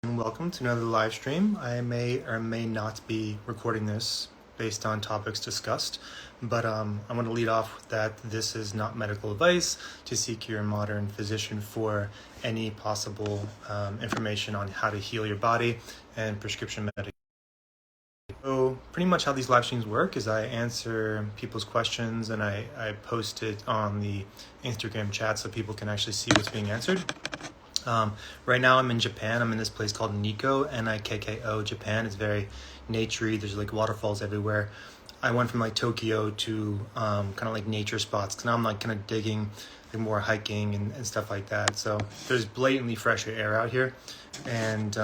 And welcome to another live stream. I may or may not be recording this based on topics discussed, but I'm going to lead off with that this is not medical advice to seek your modern physician for any possible information on how to heal your body and prescription medication. So pretty much how these live streams work is I answer people's questions and I post it on the Instagram chat so people can actually see what's being answered. Right now I'm in Japan. I'm in this place called Nikko, Nikko, Japan. It's very naturey. There's like waterfalls everywhere. I went from like Tokyo to kind of like nature spots. Cause now I'm like kind of digging like more hiking and stuff like that. So there's blatantly fresher air out here. And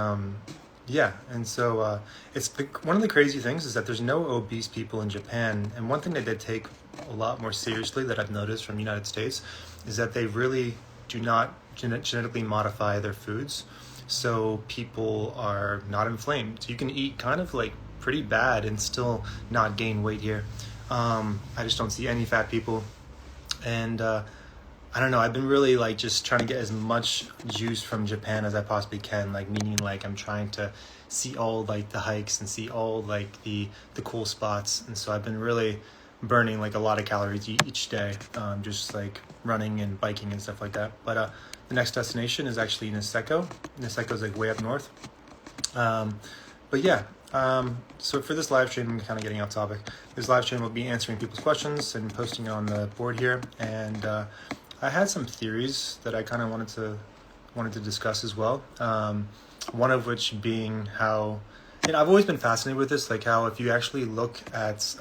it's one of the crazy things is that there's no obese people in Japan. And one thing that they take a lot more seriously that I've noticed from the United States is that they really do not genetically modify their foods, so people are not inflamed. So you can eat kind of like pretty bad and still not gain weight here. I just don't see any fat people, and I don't know. I've been really like just trying to get as much juice from Japan as I possibly can. Like meaning like I'm trying to see all like the hikes and see all like the cool spots, and so I've been really burning like a lot of calories each day, just like running and biking and stuff like that. But the next destination is actually Niseko. Niseko is like way up north. So for this live stream, I'm kind of getting off topic. This live stream will be answering people's questions and posting on the board here. And I had some theories that I kind of wanted to discuss as well. One of which being how, I've always been fascinated with this, like how if you actually look at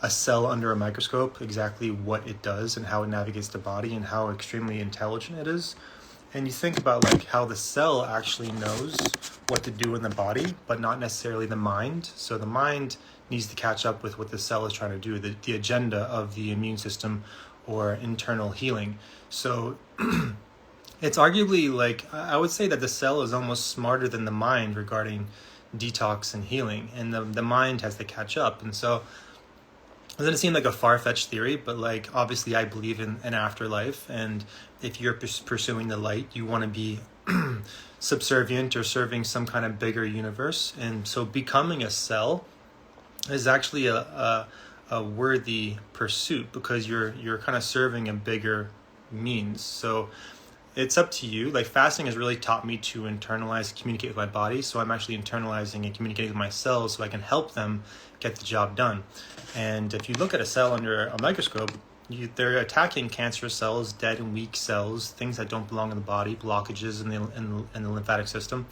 a cell under a microscope, exactly what it does and how it navigates the body and how extremely intelligent it is. And you think about like how the cell actually knows what to do in the body, but not necessarily the mind. So the mind needs to catch up with what the cell is trying to do, the agenda of the immune system or internal healing. So it's arguably like, I would say that the cell is almost smarter than the mind regarding detox and healing, and the mind has to catch up. And so it doesn't seem like a far-fetched theory, but like obviously I believe in an afterlife, and if you're pursuing the light, you want to be subservient or serving some kind of bigger universe. And so becoming a cell is actually a worthy pursuit because you're kind of serving a bigger means. So it's up to you. Like fasting has really taught me to internalize, communicate with my body. So I'm actually internalizing and communicating with my cells so I can help them get the job done. And if you look at a cell under a microscope, they're attacking cancerous cells, dead and weak cells, things that don't belong in the body, blockages in the lymphatic system.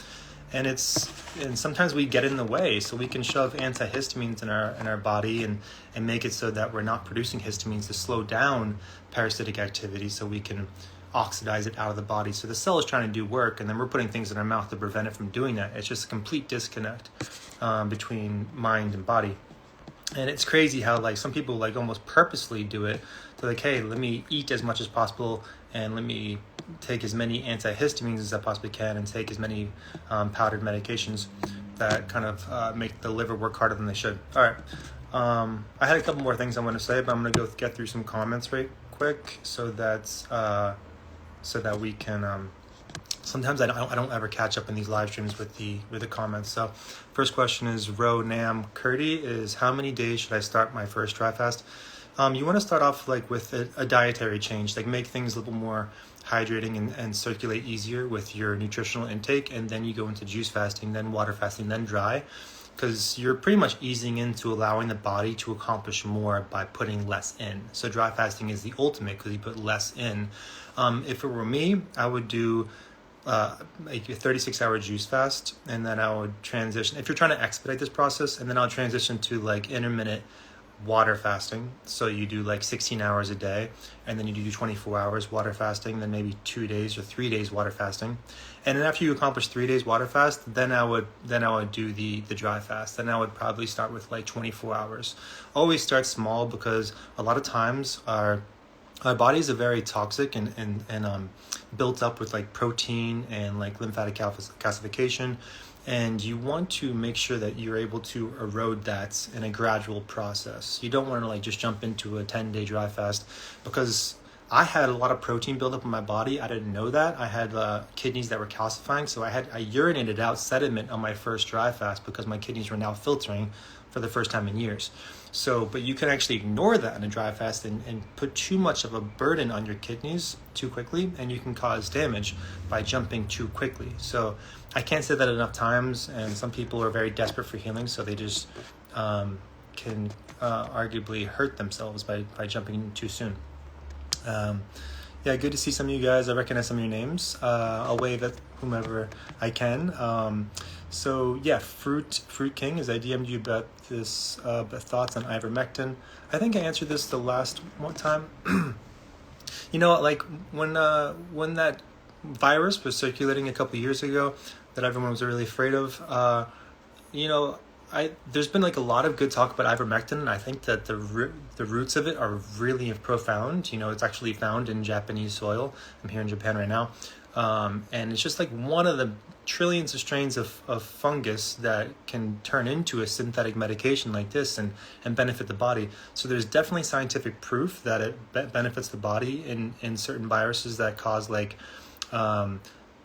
And sometimes we get in the way, so we can shove antihistamines in our body and make it so that we're not producing histamines to slow down parasitic activity so we can oxidize it out of the body. So the cell is trying to do work, and then we're putting things in our mouth to prevent it from doing that. It's just a complete disconnect between mind and body. And it's crazy how like some people like almost purposely do it. They're like, hey, let me eat as much as possible and let me take as many antihistamines as I possibly can and take as many powdered medications that kind of make the liver work harder than they should. All right. I had a couple more things I want to say, but I'm going to go get through some comments right quick so that we can sometimes I don't ever catch up in these live streams with the comments. So first question is Nam Kurdi is how many days should I start my first dry fast? You want to start off like with a dietary change, like make things a little more hydrating and circulate easier with your nutritional intake, and then you go into juice fasting, then water fasting, then dry, because you're pretty much easing into allowing the body to accomplish more by putting less in. So dry fasting is the ultimate because you put less in. If it were me, I would do like a 36-hour juice fast, and then I would transition, if you're trying to expedite this process, and then I'll transition to like intermittent water fasting. So you do like 16 hours a day, and then you do 24 hours water fasting, then maybe 2 days or 3 days water fasting. And then after you accomplish 3 days water fast, then I would do the dry fast. Then I would probably start with like 24 hours. Always start small because a lot of times our bodies are very toxic and built up with like protein and like lymphatic calcification, and you want to make sure that you're able to erode that in a gradual process. You don't want to like just jump into a 10-day dry fast because I had a lot of protein buildup in my body. I didn't know that. I had kidneys that were calcifying, so I urinated out sediment on my first dry fast because my kidneys were now filtering for the first time in years. So, but you can actually ignore that in a dry fast and put too much of a burden on your kidneys too quickly, and you can cause damage by jumping too quickly. So I can't say that enough times, and some people are very desperate for healing, so they just can arguably hurt themselves by jumping too soon. Yeah, good to see some of you guys. I recognize some of your names. I'll wave at whomever I can. So yeah, Fruit King, as I DM'd you about this, thoughts on ivermectin. I think I answered this the last one time. You know, like when that virus was circulating a couple years ago, that everyone was really afraid of. You know, there's been like a lot of good talk about ivermectin, and I think that the roots of it are really profound. You know, it's actually found in Japanese soil. I'm here in Japan right now, and it's just like one of the trillions of strains of fungus that can turn into a synthetic medication like this and benefit the body. So there's definitely scientific proof that it benefits the body in certain viruses that cause like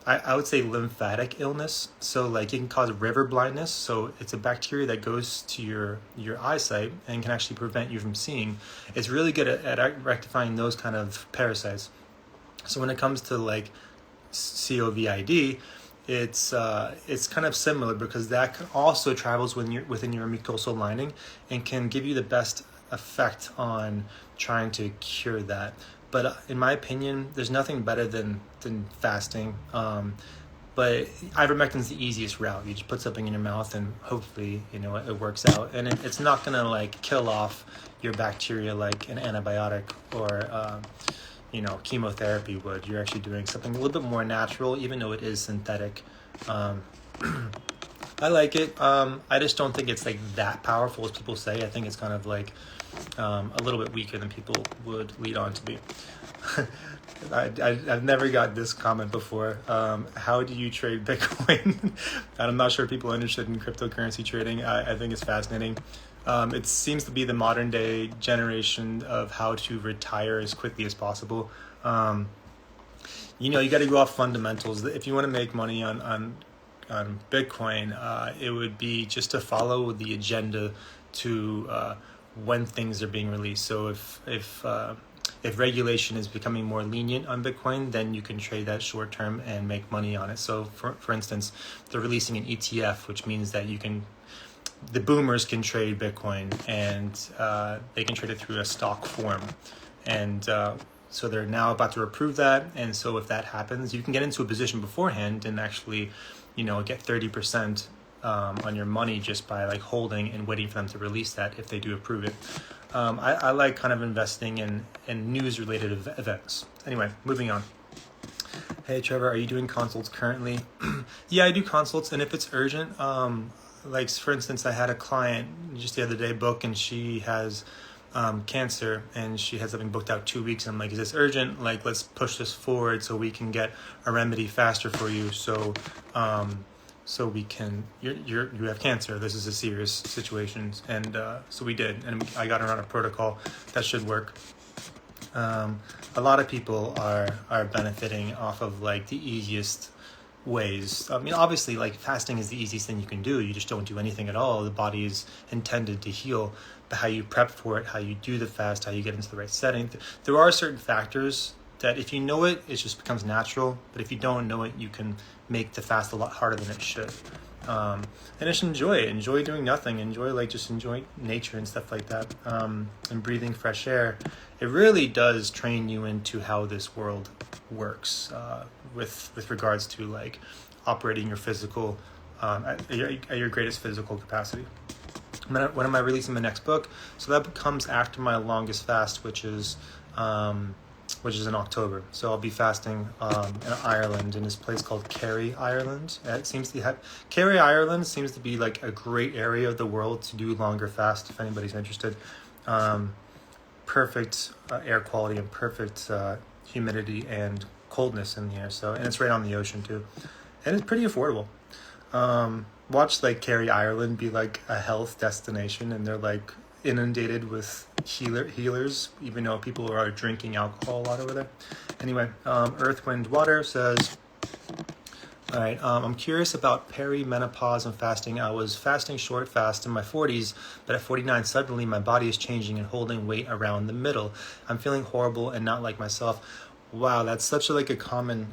I would say lymphatic illness. So like it can cause river blindness. So it's a bacteria that goes to your eyesight and can actually prevent you from seeing. It's really good at rectifying those kind of parasites. So when it comes to like COVID, it's kind of similar because that also travels within your mucosal lining and can give you the best effect on trying to cure that. But in my opinion, there's nothing better than fasting. But ivermectin is the easiest route. You just put something in your mouth and hopefully, you know, it works out. And it's not going to like kill off your bacteria like an antibiotic or, you know, chemotherapy would. You're actually doing something a little bit more natural, even though it is synthetic. I like it. I just don't think it's like that powerful as people say. I think it's kind of like a little bit weaker than people would lead on to be. I've never got this comment before. How do you trade Bitcoin? I'm not sure people are interested in cryptocurrency trading. I think it's fascinating. It seems to be the modern day generation of how to retire as quickly as possible. You know, you got to go off fundamentals. If you want to make money on Bitcoin, it would be just to follow the agenda to when things are being released. So if regulation is becoming more lenient on Bitcoin, then you can trade that short term and make money on it. So for instance, they're releasing an ETF, which means that the boomers can trade Bitcoin and they can trade it through a stock form. And so they're now about to approve that. And so if that happens, you can get into a position beforehand and actually, you know, get 30% on your money just by like holding and waiting for them to release that if they do approve it. I like kind of investing in news related events. Anyway, moving on. Hey Trevor, are you doing consults currently? Yeah, I do consults, and if it's urgent, like for instance, I had a client just the other day book, and she has cancer, and she has something booked out 2 weeks. And I'm like, is this urgent? Like, let's push this forward so we can get a remedy faster for you. So we can, you have cancer. This is a serious situation. And so we did, and I got her on a protocol that should work. A lot of people are benefiting off of like the easiest ways. I mean, obviously, like fasting is the easiest thing you can do. You just don't do anything at all. The body is intended to heal. But how you prep for it, how you do the fast, how you get into the right setting. There are certain factors that if you know it, it just becomes natural. But if you don't know it, you can make the fast a lot harder than it should. And just enjoy it. Enjoy doing nothing. Just enjoy nature and stuff like that. And breathing fresh air. It really does train you into how this world works with regards to like operating your physical at your greatest physical capacity. When am I releasing my next book? So that comes after my longest fast, which is in October. So I'll be fasting in Ireland, in this place called Kerry, Ireland. Kerry, Ireland seems to be like a great area of the world to do longer fast, if anybody's interested. Perfect air quality and perfect humidity and coldness in the air. And it's right on the ocean too. And it's pretty affordable. Watch like Kerry, Ireland be like a health destination, and they're like, inundated with healers, even though people are drinking alcohol a lot over there. Anyway, Earth, Wind, Water says, all right, I'm curious about perimenopause and fasting. I was fasting short fast in my 40s, but at 49, suddenly my body is changing and holding weight around the middle. I'm feeling horrible and not like myself. Wow, that's such a common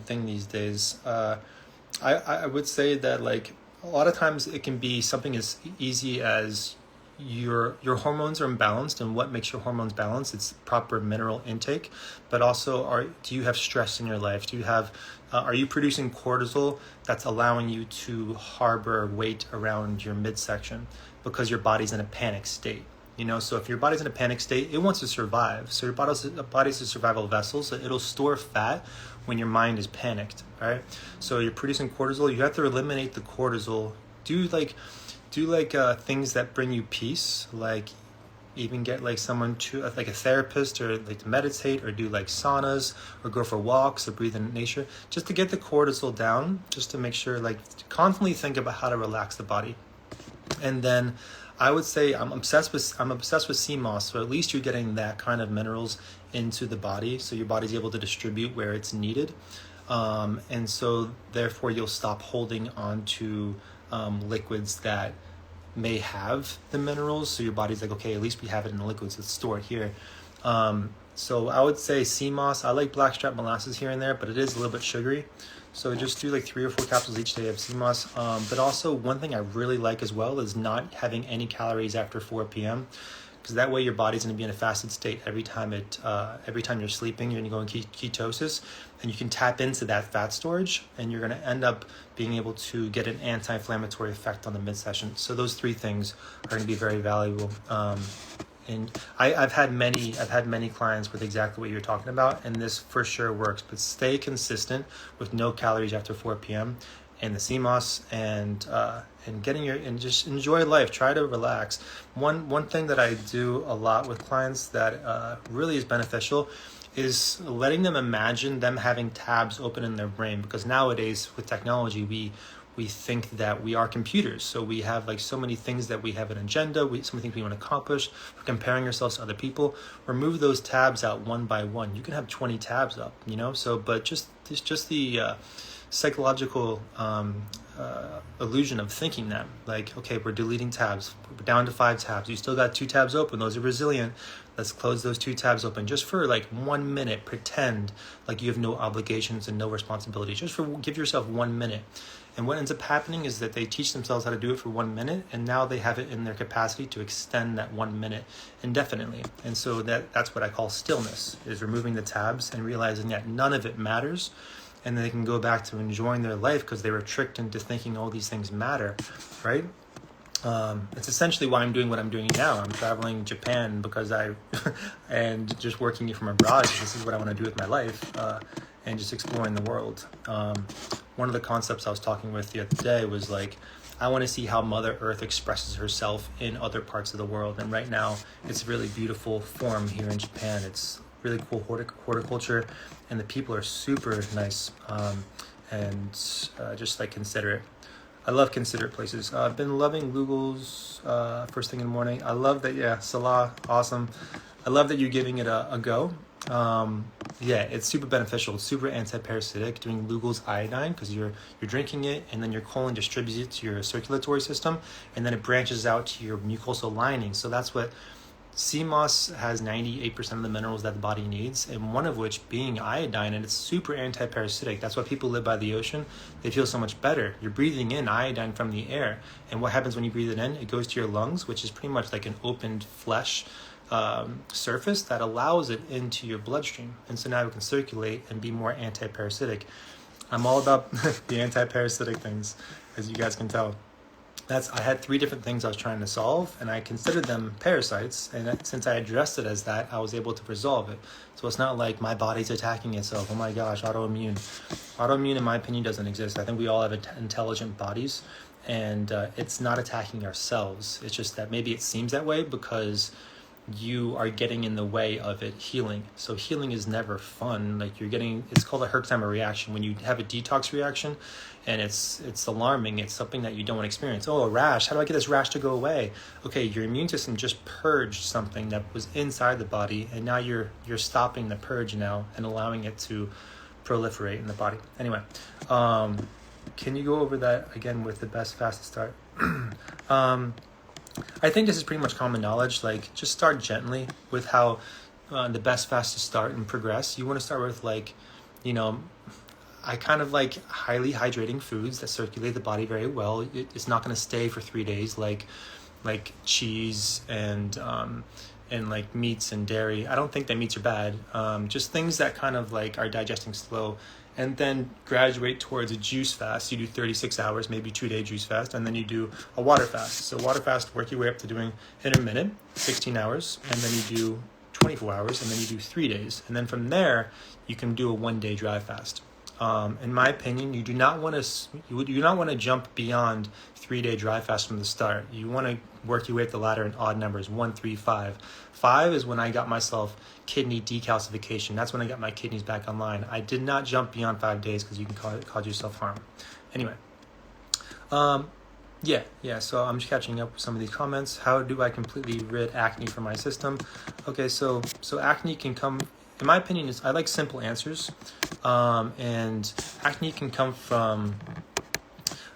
thing these days. I would say that like a lot of times it can be something as easy as your hormones are imbalanced, and what makes your hormones balanced? It's proper mineral intake, but also do you have stress in your life? Do you have are you producing cortisol that's allowing you to harbor weight around your midsection because your body's in a panic state? You know, so if your body's in a panic state, it wants to survive. So your body's a survival vessel, so it'll store fat when your mind is panicked, right? So you're producing cortisol. You have to eliminate the cortisol. Do things that bring you peace, like even get like someone to like a therapist, or like to meditate, or do like saunas, or go for walks, or breathe in nature, just to get the cortisol down, just to make sure, like, constantly think about how to relax the body. And then I would say I'm obsessed with sea moss, so at least you're getting that kind of minerals into the body, so your body's able to distribute where it's needed, and so therefore you'll stop holding on to liquids that may have the minerals. So your body's like, okay, at least we have it in the liquids, let's store it here. So I would say sea moss. I like blackstrap molasses here and there, but it is a little bit sugary. So just do like 3 or 4 capsules each day of sea moss. But also one thing I really like as well is not having any calories after 4 p.m. because that way your body's going to be in a fasted state every time you're sleeping. You're going to go in ketosis, and you can tap into that fat storage, and you're going to end up being able to get an anti-inflammatory effect on the midsection. So those 3 things are going to be very valuable. And I've had many clients with exactly what you're talking about, and this for sure works. But stay consistent with no calories after 4 p.m. and the sea moss, and just enjoy life. Try to relax. One thing that I do a lot with clients that really is beneficial is letting them imagine them having tabs open in their brain, because nowadays with technology we think that we are computers. So we have like so many things that we have an agenda, so many things we want to accomplish. We're comparing ourselves to other people. Remove those tabs out one by one. You can have 20 tabs up, you know? So, but just the psychological illusion of thinking that, like, okay, we're deleting tabs. We're down to 5 tabs. You still got 2 tabs open. Those are resilient. Let's close those 2 tabs open just for like 1 minute. Pretend like you have no obligations and no responsibilities. Give yourself 1 minute. And what ends up happening is that they teach themselves how to do it for 1 minute, and now they have it in their capacity to extend that 1 minute indefinitely. And so that's what I call stillness, is removing the tabs and realizing that none of it matters, and they can go back to enjoying their life because they were tricked into thinking all these things matter, right? It's essentially why I'm doing what I'm doing now. I'm traveling Japan because and just working from abroad. This is what I want to do with my life, and just exploring the world. One of the concepts I was talking with the other day was like, I want to see how Mother Earth expresses herself in other parts of the world. And right now, it's a really beautiful form here in Japan. It's really cool horticulture, and the people are super nice, and just like considerate. I love considerate places. I've been loving Google's first thing in the morning. I love that. Yeah, Salah, awesome. I love that you're giving it a go. Yeah, it's super beneficial. It's super anti-parasitic, doing Lugol's iodine, because you're drinking it, and then your colon distributes it to your circulatory system, and then it branches out to your mucosal lining. So that's what sea moss has. 98% of the minerals that the body needs, and one of which being iodine, and it's super anti-parasitic. That's why people live by the ocean. They feel so much better. You're breathing in iodine from the air, and what happens when you breathe it in? It goes to your lungs, which is pretty much like an opened flesh surface that allows it into your bloodstream, and so now it can circulate and be more anti-parasitic. I'm all about the anti-parasitic things, as you guys can tell. I had 3 different things I was trying to solve, and I considered them parasites, and since I addressed it as that, I was able to resolve it. So it's not like my body's attacking itself. Oh my gosh, autoimmune. Autoimmune, in my opinion, doesn't exist. I think we all have intelligent bodies, and it's not attacking ourselves. It's just that maybe it seems that way because you are getting in the way of it healing. So healing is never fun. Like it's called a Herxheimer reaction. When you have a detox reaction, and it's alarming. It's something that you don't want to experience. Oh, a rash. How do I get this rash to go away? Okay, your immune system just purged something that was inside the body, and now you're stopping the purge now and allowing it to proliferate in the body. Anyway, can you go over that again with the best fast to start? I think this is pretty much common knowledge. Like, just start gently with how the best fast to start and progress. You want to start with, like, I kind of like highly hydrating foods that circulate the body very well. It's not going to stay for 3 days, like cheese and like meats and dairy. I don't think that meats are bad. Just things that kind of like are digesting slow. And then graduate towards a juice fast. You do 36 hours, maybe 2-day juice fast, and then you do a water fast. So water fast, work your way up to doing intermittent, 16 hours, and then you do 24 hours, and then you do 3 days. And then from there, you can do a 1-day dry fast. In my opinion, you do not want to jump beyond 3-day dry fast from the start. You want to work your way up the ladder in odd numbers, 1, 3, 5. 5 is when I got myself kidney decalcification. That's when I got my kidneys back online. I did not jump beyond 5 days because you can cause yourself harm. Anyway, yeah. So I'm just catching up with some of these comments. How do I completely rid acne from my system? Okay, so acne can come. In my opinion, I like simple answers, and acne can come from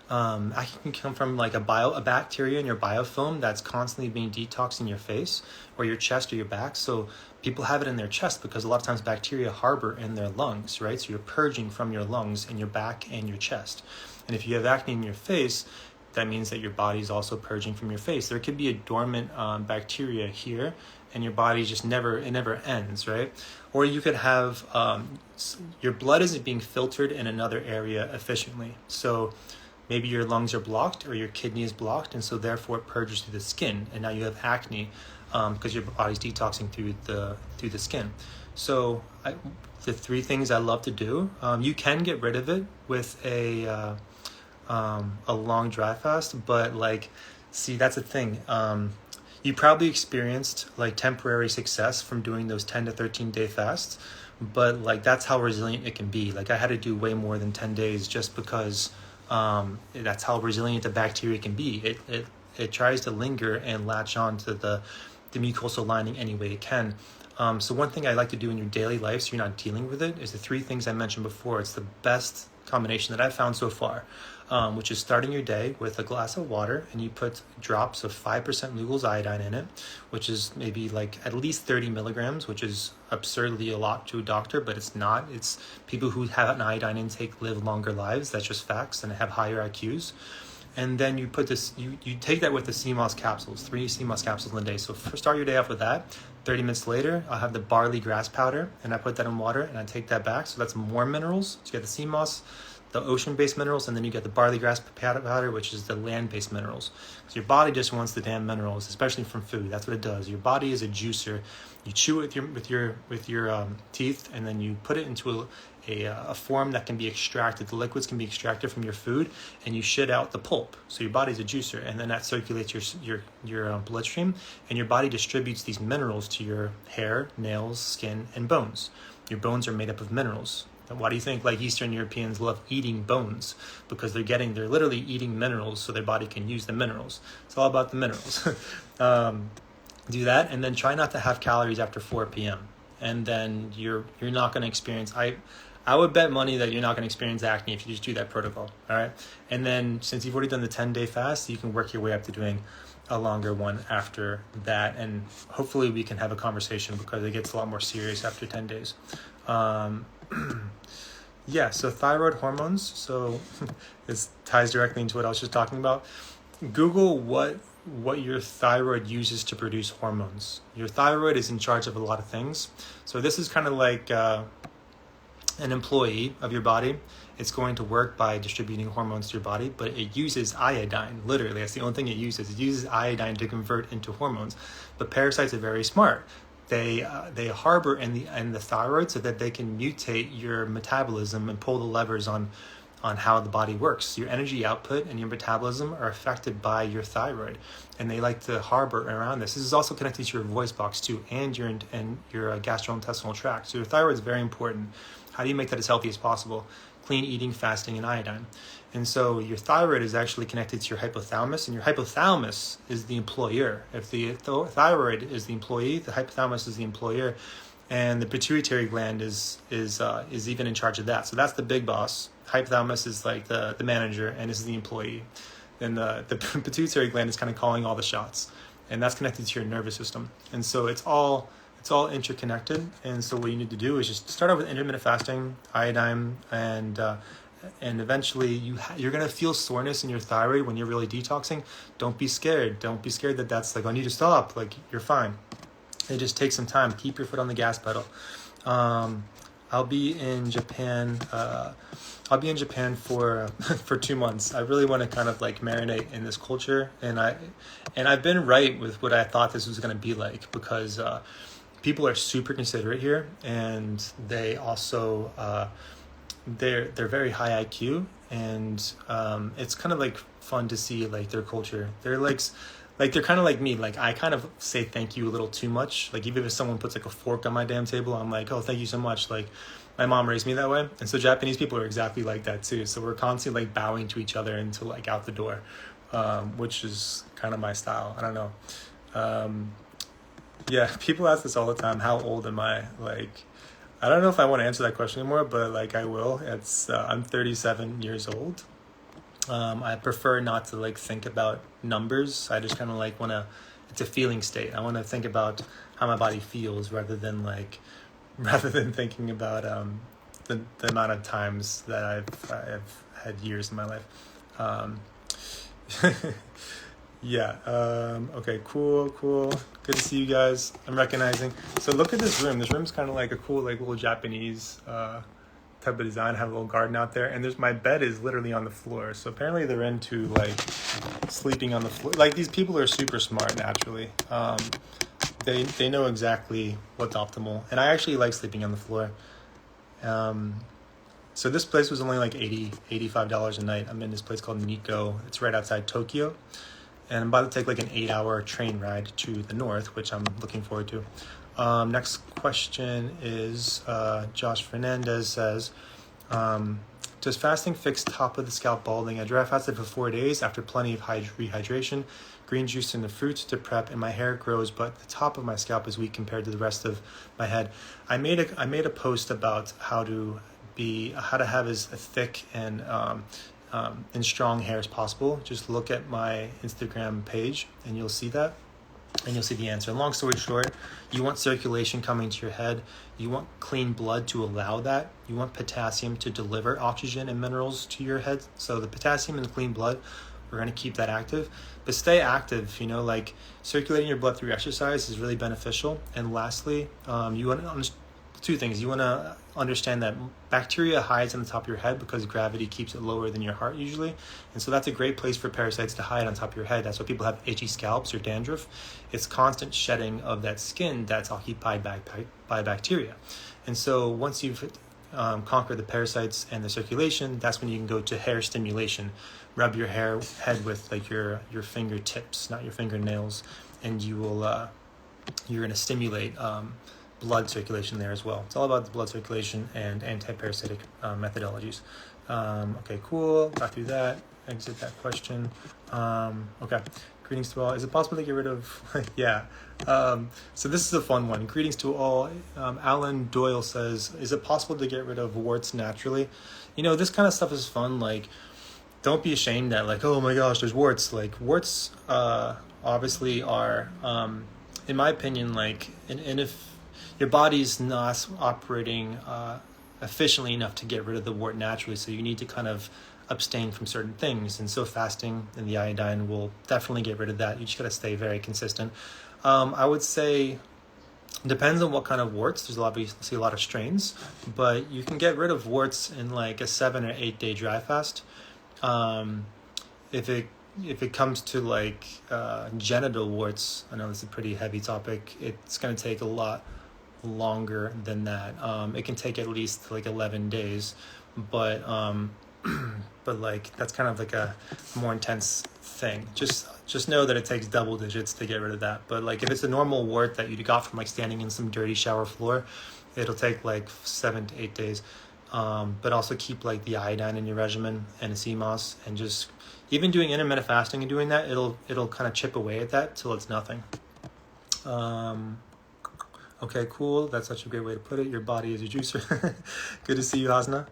like a bacteria in your biofilm that's constantly being detoxed in your face or your chest or your back. So people have it in their chest because a lot of times bacteria harbor in their lungs, right? So you're purging from your lungs in your back and your chest. And if you have acne in your face, that means that your body's also purging from your face. There could be a dormant bacteria here, and your body just never ends, right? Or you could have your blood isn't being filtered in another area efficiently. So maybe your lungs are blocked or your kidney is blocked, and so therefore it purges through the skin, and now you have acne because your body's detoxing through the skin. So the 3 things I love to do, you can get rid of it with a long dry fast, but that's the thing. You probably experienced like temporary success from doing those 10 to 13 day fasts, but like that's how resilient it can be. Like I had to do way more than 10 days just because that's how resilient the bacteria can be. It tries to linger and latch on to the mucosal lining any way it can. So one thing I like to do in your daily life so you're not dealing with it is the 3 things I mentioned before. It's the best combination that I've found so far, which is starting your day with a glass of water, and you put drops of 5% Lugol's iodine in it, which is maybe like at least 30 milligrams, which is absurdly a lot to a doctor, but it's not. It's people who have an iodine intake live longer lives. That's just facts, and have higher IQs. And then you put this, you take that with the CMOS capsules, 3 CMOS capsules in a day. So start your day off with that. 30 minutes later, I'll have the barley grass powder, and I put that in water, and I take that back. So that's more minerals. So you get the CMOS, the ocean-based minerals, and then you get the barley grass powder, which is the land-based minerals. So your body just wants the damn minerals, especially from food. That's what it does. Your body is a juicer. You chew it with your teeth, and then you put it into a form that can be extracted. The liquids can be extracted from your food, and you shit out the pulp. So your body's a juicer, and then that circulates your bloodstream, and your body distributes these minerals to your hair, nails, skin, and bones. Your bones are made up of minerals. And why do you think like Eastern Europeans love eating bones? Because they're literally eating minerals so their body can use the minerals. It's all about the minerals. Do that, and then try not to have calories after 4 p.m. And then you're not going to experience. I would bet money that you're not going to experience acne if you just do that protocol. All right, and then since you've already done the 10-day fast, you can work your way up to doing a longer one after that, and hopefully we can have a conversation because it gets a lot more serious after 10 days. Yeah, so thyroid hormones. So this ties directly into what I was just talking about. Google what your thyroid uses to produce hormones. Your thyroid is in charge of a lot of things. So this is kind of like an employee of your body. It's going to work by distributing hormones to your body, but it uses iodine. Literally, that's the only thing it uses. It uses iodine to convert into hormones. But parasites are very smart. They harbor in the thyroid so that they can mutate your metabolism and pull the levers on on how the body works. Your energy output and your metabolism are affected by your thyroid, and they like to harbor around this. This is also connected to your voice box too, and your gastrointestinal tract. So your thyroid is very important. How do you make that as healthy as possible? Clean eating, fasting, and iodine. And so your thyroid is actually connected to your hypothalamus, and your hypothalamus is the employer. If the thyroid is the employee, the hypothalamus is the employer, and the pituitary gland is even in charge of that. So that's the big boss. Hypothalamus is like the manager, and this is the employee. And the pituitary gland is kind of calling all the shots, and that's connected to your nervous system. And so it's all interconnected. And so what you need to do is just start out with intermittent fasting, iodine, and eventually you're going to feel soreness in your thyroid when you're really detoxing. Don't be scared. Don't be scared that that's like, I need to stop. Like, you're fine. It just takes some time. Keep your foot on the gas pedal. I'll be in Japan for 2 months. I really want to kind of like marinate in this culture, and I've been right with what I thought this was going to be like, because people are super considerate here, and they also they're very high IQ, and it's kind of like fun to see like their culture. They're like they're kind of like me. Like, I kind of say thank you a little too much. Like, even if someone puts like a fork on my damn table, I'm like, oh, thank you so much. Like, my mom raised me that way. And so Japanese people are exactly like that too. So we're constantly like bowing to each other until like out the door, which is kind of my style. I don't know. Yeah, people ask this all the time. How old am I? Like, I don't know if I want to answer that question anymore, but like, I will. I'm 37 years old. I prefer not to like think about numbers. I just kind of like it's a feeling state. I want to think about how my body feels rather than thinking about the amount of times that I've had years in my life. Yeah. Okay, cool. Good to see you guys. I'm recognizing. So look at this room. This room's kind of like a cool, like, little Japanese type of design. I have a little garden out there, and my bed is literally on the floor. So apparently they're into like sleeping on the floor. Like, these people are super smart naturally. They know exactly what's optimal, and I actually like sleeping on the floor. So this place was only like $85 a night. I'm in this place called Nikko. It's right outside Tokyo. And I'm about to take like an 8-hour train ride to the north, which I'm looking forward to. Next question is Josh Fernandez says, does fasting fix top of the scalp balding? I dry fasted for 4 days after plenty of rehydration, green juice in the fruits to prep, and my hair grows, but the top of my scalp is weak compared to the rest of my head. I made a post about how to have as thick and strong hair as possible. Just look at my Instagram page and you'll see that, and you'll see the answer. And long story short, you want circulation coming to your head. You want clean blood to allow that. You want potassium to deliver oxygen and minerals to your head. So the potassium in the clean blood, we're going to keep that active. But stay active, like circulating your blood through exercise is really beneficial. And lastly, you want to two things. You want to understand that bacteria hides on the top of your head because gravity keeps it lower than your heart usually. And so that's a great place for parasites to hide on top of your head. That's why people have itchy scalps or dandruff. It's constant shedding of that skin that's occupied by bacteria. And so once you've conquered the parasites and the circulation, that's when you can go to hair stimulation. Rub your head with like your fingertips, not your fingernails, and you're going to stimulate blood circulation there as well. It's all about the blood circulation and anti-parasitic methodologies. Okay, cool. Got through that. Exit that question. Okay. Greetings to all. Is it possible to get rid of... Yeah. So this is a fun one. Greetings to all. Alan Doyle says, is it possible to get rid of warts naturally? This kind of stuff is fun. Like, don't be ashamed that, like, oh my gosh, there's warts. Like, warts obviously are, in my opinion, like, and if your body's not operating efficiently enough to get rid of the wart naturally, so you need to kind of abstain from certain things. And so fasting and the iodine will definitely get rid of that. You just got to stay very consistent. I would say depends on what kind of warts. There's obviously a lot of strains, but you can get rid of warts in like a 7 or 8 day dry fast. If it comes to like genital warts, I know this is a pretty heavy topic. It's going to take a lot longer than that. It can take at least like 11 days, but but like that's kind of like a more intense thing. Just know that it takes double digits to get rid of that. But like if it's a normal wart that you got from like standing in some dirty shower floor, it'll take like 7 to 8 days. But also keep like the iodine in your regimen and Enemas, and just even doing intermittent fasting and doing that, it'll kind of chip away at that till it's nothing. Okay, cool. That's such a great way to put it. Your body is a juicer. Good to see you, Hasna.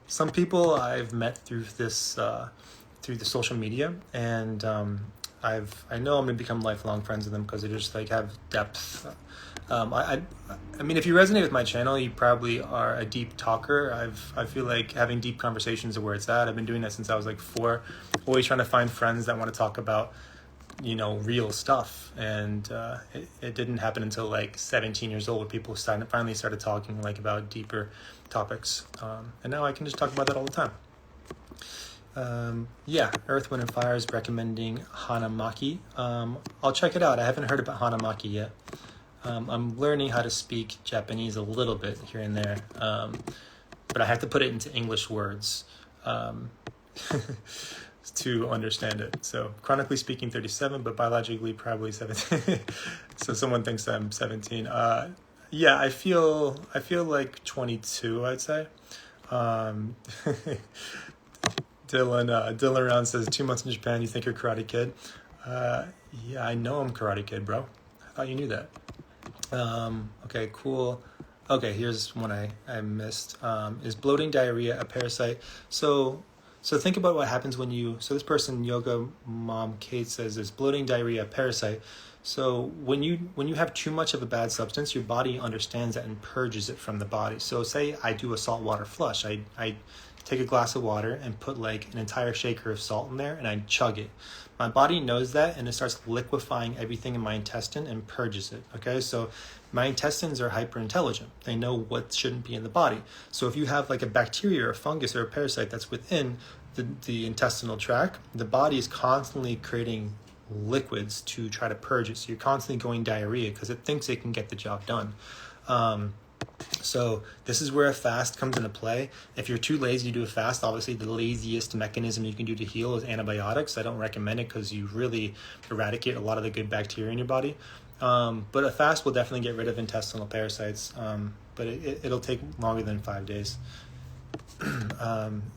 Some people I've met through this through the social media, and I know I'm gonna become lifelong friends with them because they just like have depth. I mean, if you resonate with my channel, you probably are a deep talker. I feel like having deep conversations are where it's at. I've been doing that since I was like 4, always trying to find friends that want to talk about, you know, real stuff. And it didn't happen until like 17 years old where people finally started talking like about deeper topics. And now I can just talk about that all the time. Yeah, Earth, Wind, and Fire is recommending Hanamaki. I'll check it out. I haven't heard about Hanamaki yet. I'm learning how to speak Japanese a little bit here and there, but I have to put it into English words to understand it. So chronically speaking 37, but biologically probably 17. So someone thinks I'm 17. Yeah, I feel like 22, I'd say. Dylan around says 2 months in Japan, you think you're Karate Kid? Yeah, I know I'm Karate Kid, bro. I thought you knew that. Okay, cool. Okay, here's one I missed. Is bloating, diarrhea a parasite? So think about what happens when you, so this person, Yoga Mom Kate, says, is bloating, diarrhea a parasite? So when you have too much of a bad substance, your body understands that and purges it from the body. So say I do a saltwater flush. I take a glass of water and put like an entire shaker of salt in there and I chug it. My body knows that and it starts liquefying everything in my intestine and purges it. Okay, so my intestines are hyper intelligent. They know what shouldn't be in the body. So if you have like a bacteria or a fungus or a parasite that's within the intestinal tract, the body is constantly creating liquids to try to purge it. So you're constantly going diarrhea because it thinks it can get the job done. So this is where a fast comes into play. If you're too lazy to do a fast, obviously the laziest mechanism you can do to heal is antibiotics. I don't recommend it because you really eradicate a lot of the good bacteria in your body. But a fast will definitely get rid of intestinal parasites, but it'll take longer than 5 days.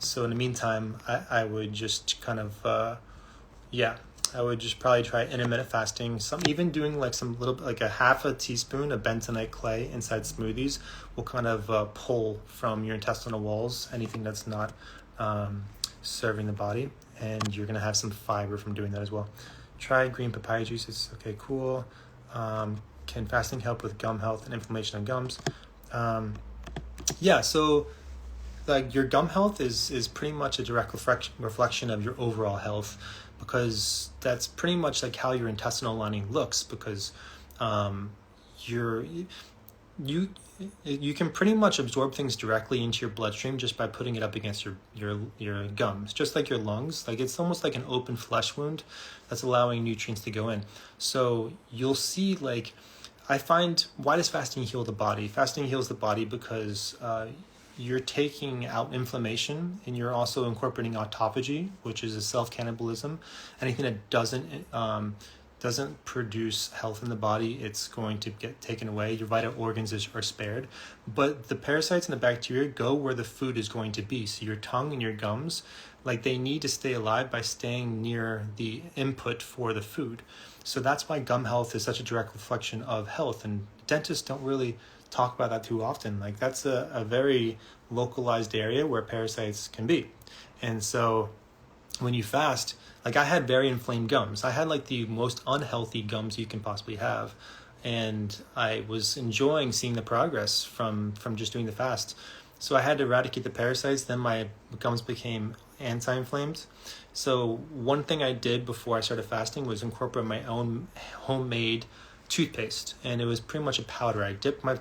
So in the meantime, I would just kind of, I would just probably try intermittent fasting. Even doing like some little, like a half a teaspoon of bentonite clay inside smoothies will kind of pull from your intestinal walls anything that's not serving the body, and you're gonna have some fiber from doing that as well. Try green papaya juices. Okay, cool. Can fasting help with gum health and inflammation of gums? Yeah, so like your gum health is pretty much a direct reflection of your overall health, because that's pretty much like how your intestinal lining looks, because you can pretty much absorb things directly into your bloodstream just by putting it up against your gums, just like your lungs. Like it's almost like an open flesh wound that's allowing nutrients to go in. So you'll see, like, I find, why does fasting heal the body? Fasting heals the body because you're taking out inflammation, and you're also incorporating autophagy, which is a self-cannibalism. Anything that doesn't produce health in the body, it's going to get taken away. Your vital organs are spared. But the parasites and the bacteria go where the food is going to be. So your tongue and your gums, like, they need to stay alive by staying near the input for the food. So that's why gum health is such a direct reflection of health. And dentists don't really talk about that too often. Like, that's a very localized area where parasites can be. And so when you fast, like, I had very inflamed gums. I had like the most unhealthy gums you can possibly have. And I was enjoying seeing the progress from just doing the fast. So I had to eradicate the parasites. Then my gums became anti-inflamed. So one thing I did before I started fasting was incorporate my own homemade toothpaste, and it was pretty much a powder. I dipped my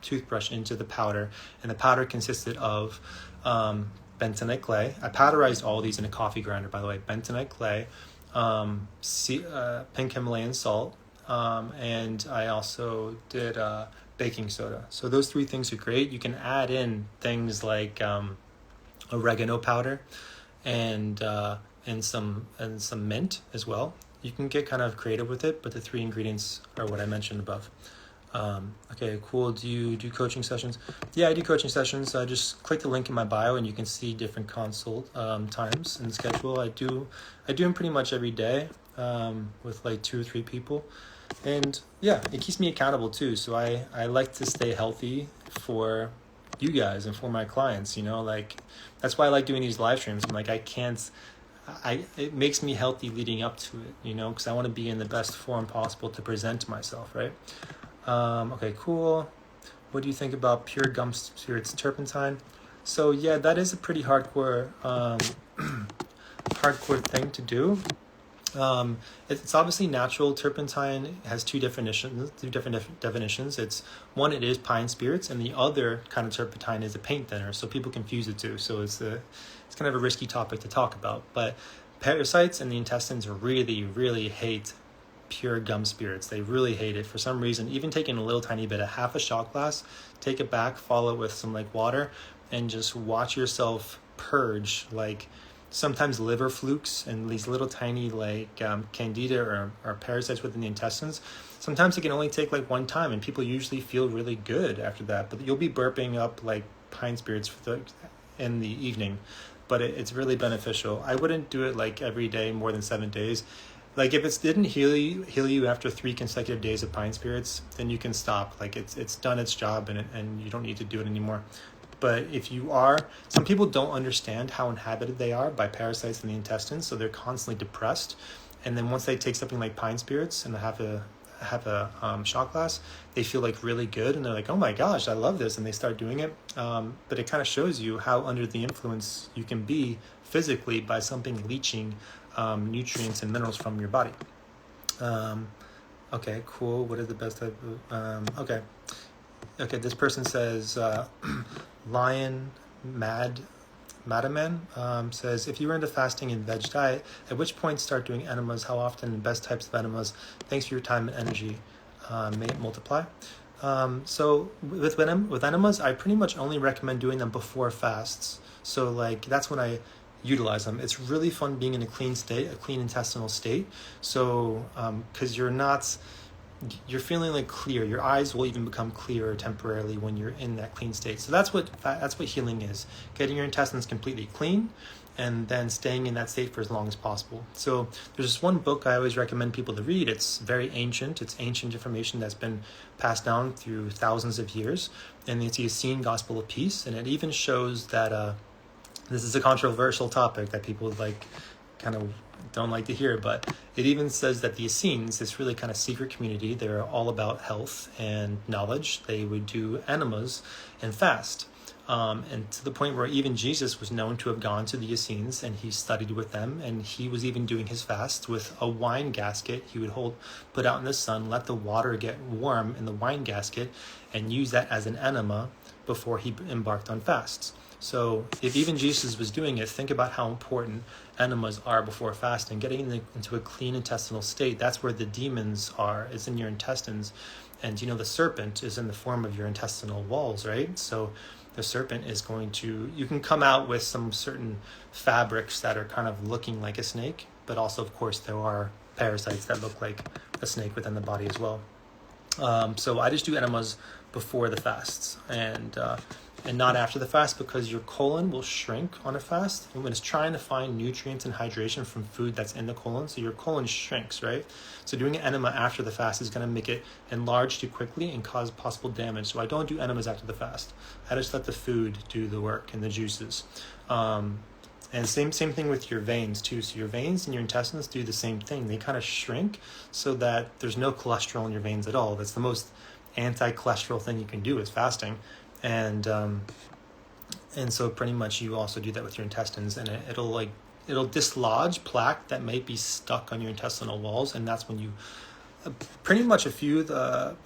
toothbrush into the powder, and the powder consisted of bentonite clay. I powderized all these in a coffee grinder, by the way. Bentonite clay, pink Himalayan salt, and I also did baking soda. So those 3 things are great. You can add in things like oregano powder, and some mint as well. You can get kind of creative with it, but the 3 ingredients are what I mentioned above. Okay, cool. Do you do coaching sessions? Yeah, I do coaching sessions. Just click the link in my bio and you can see different consult times and schedule. I do them pretty much every day with like 2 or 3 people. And yeah, it keeps me accountable too. So I like to stay healthy for you guys and for my clients, like that's why I like doing these live streams. I'm like, it makes me healthy leading up to it, because I want to be in the best form possible to present to myself, right? Okay, cool. What do you think about pure gum spirits turpentine? So yeah, that is a pretty hardcore thing to do. It's obviously natural. Turpentine has two different definitions. It's one, it is pine spirits, and the other kind of turpentine is a paint thinner. So people confuse the two. So it's kind of a risky topic to talk about. But parasites in the intestines really, really hate pure gum spirits. They really hate it for some reason. Even taking a little tiny bit, a half a shot glass, take it back, follow it with some like water, and just watch yourself purge like sometimes liver flukes and these little tiny like candida or parasites within the intestines. Sometimes it can only take like one time, and people usually feel really good after that. But you'll be burping up like pine spirits in the evening, but it's really beneficial. I wouldn't do it like every day more than 7 days. Like if it didn't heal you after 3 consecutive days of pine spirits, then you can stop. Like it's done its job, and you don't need to do it anymore. But if you are, some people don't understand how inhabited they are by parasites in the intestines, so they're constantly depressed. And then once they take something like pine spirits and have a shot glass, they feel like really good, and they're like, oh my gosh, I love this, and they start doing it. But it kind of shows you how under the influence you can be physically by something leaching nutrients and minerals from your body. Okay, cool. What is the best type of... Okay, this person says, Lion Madaman says, if you were into fasting and veg diet, at which point start doing enemas? How often? And best types of enemas? Thanks for your time and energy. May it multiply. So with enemas, I pretty much only recommend doing them before fasts. So like that's when I utilize them. It's really fun being in a clean state, a clean intestinal state. So because you're feeling like clear. Your eyes will even become clearer temporarily when you're in that clean state. So that's what healing is: getting your intestines completely clean, and then staying in that state for as long as possible. So there's this one book I always recommend people to read. It's very ancient. It's ancient information that's been passed down through thousands of years, and it's the Essene Gospel of Peace. And it even shows that this is a controversial topic that people like kind of don't like to hear, but it even says that the Essenes, this really kind of secret community, they're all about health and knowledge. They would do enemas and fast. And to the point where even Jesus was known to have gone to the Essenes, and he studied with them, and he was even doing his fast with a wine gasket he would put out in the sun, let the water get warm in the wine gasket, and use that as an enema before he embarked on fasts. So if even Jesus was doing it, think about how important enemas are before fasting. Getting into a clean intestinal state, that's where the demons are. It's in your intestines. And the serpent is in the form of your intestinal walls, right? So the serpent is you can come out with some certain fabrics that are kind of looking like a snake, but also, of course, there are parasites that look like a snake within the body as well. So I just do enemas before the fasts, and not after the fast, because your colon will shrink on a fast and when it's trying to find nutrients and hydration from food that's in the colon. So your colon shrinks, right? So doing an enema after the fast is going to make it enlarge too quickly and cause possible damage. So I don't do enemas after the fast. I just let the food do the work and the juices. And same thing with your veins too. So your veins and your intestines do the same thing. They kind of shrink so that there's no cholesterol in your veins at all. That's the most anti-cholesterol thing you can do is fasting. And so pretty much you also do that with your intestines, and it'll dislodge plaque that may be stuck on your intestinal walls, and that's when you pretty much a few of the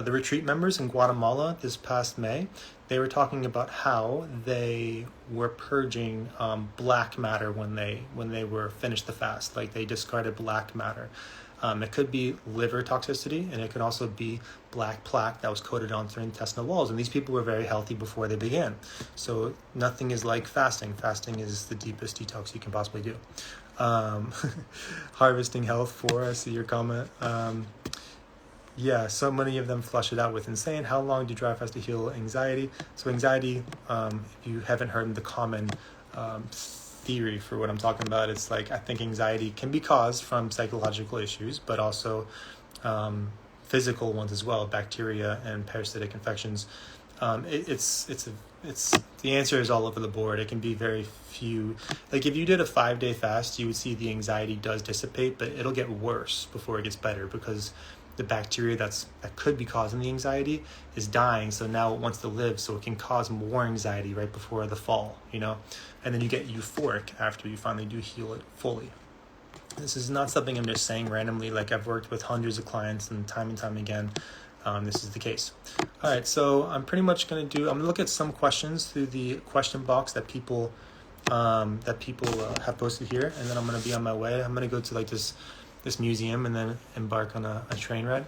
the retreat members in Guatemala this past May, they were talking about how they were purging black matter when they were finished the fast. Like they discarded black matter. It could be liver toxicity, and it could also be black plaque that was coated onto their intestinal walls. And these people were very healthy before they began. So nothing is like fasting. Fasting is the deepest detox you can possibly do. Harvesting health for, I see your comment. Yeah, so many of them flush it out with insane. How long do dry fast to heal anxiety? So anxiety, if you haven't heard the common theory for what I'm talking about, it's like I think anxiety can be caused from psychological issues, but also physical ones as well, bacteria and parasitic infections. It's the answer is all over the board. It can be very few. Like if you did a 5-day fast, you would see the anxiety does dissipate, but it'll get worse before it gets better because the bacteria that could be causing the anxiety is dying. So now it wants to live, so it can cause more anxiety right before the fall, you know? And then you get euphoric after you finally do heal it fully. This is not something I'm just saying randomly. Like I've worked with hundreds of clients and time again, this is the case. All right, so I'm pretty much I'm gonna look at some questions through the question box that people have posted here, and then I'm gonna be on my way. I'm gonna go to like this museum and then embark on a train ride.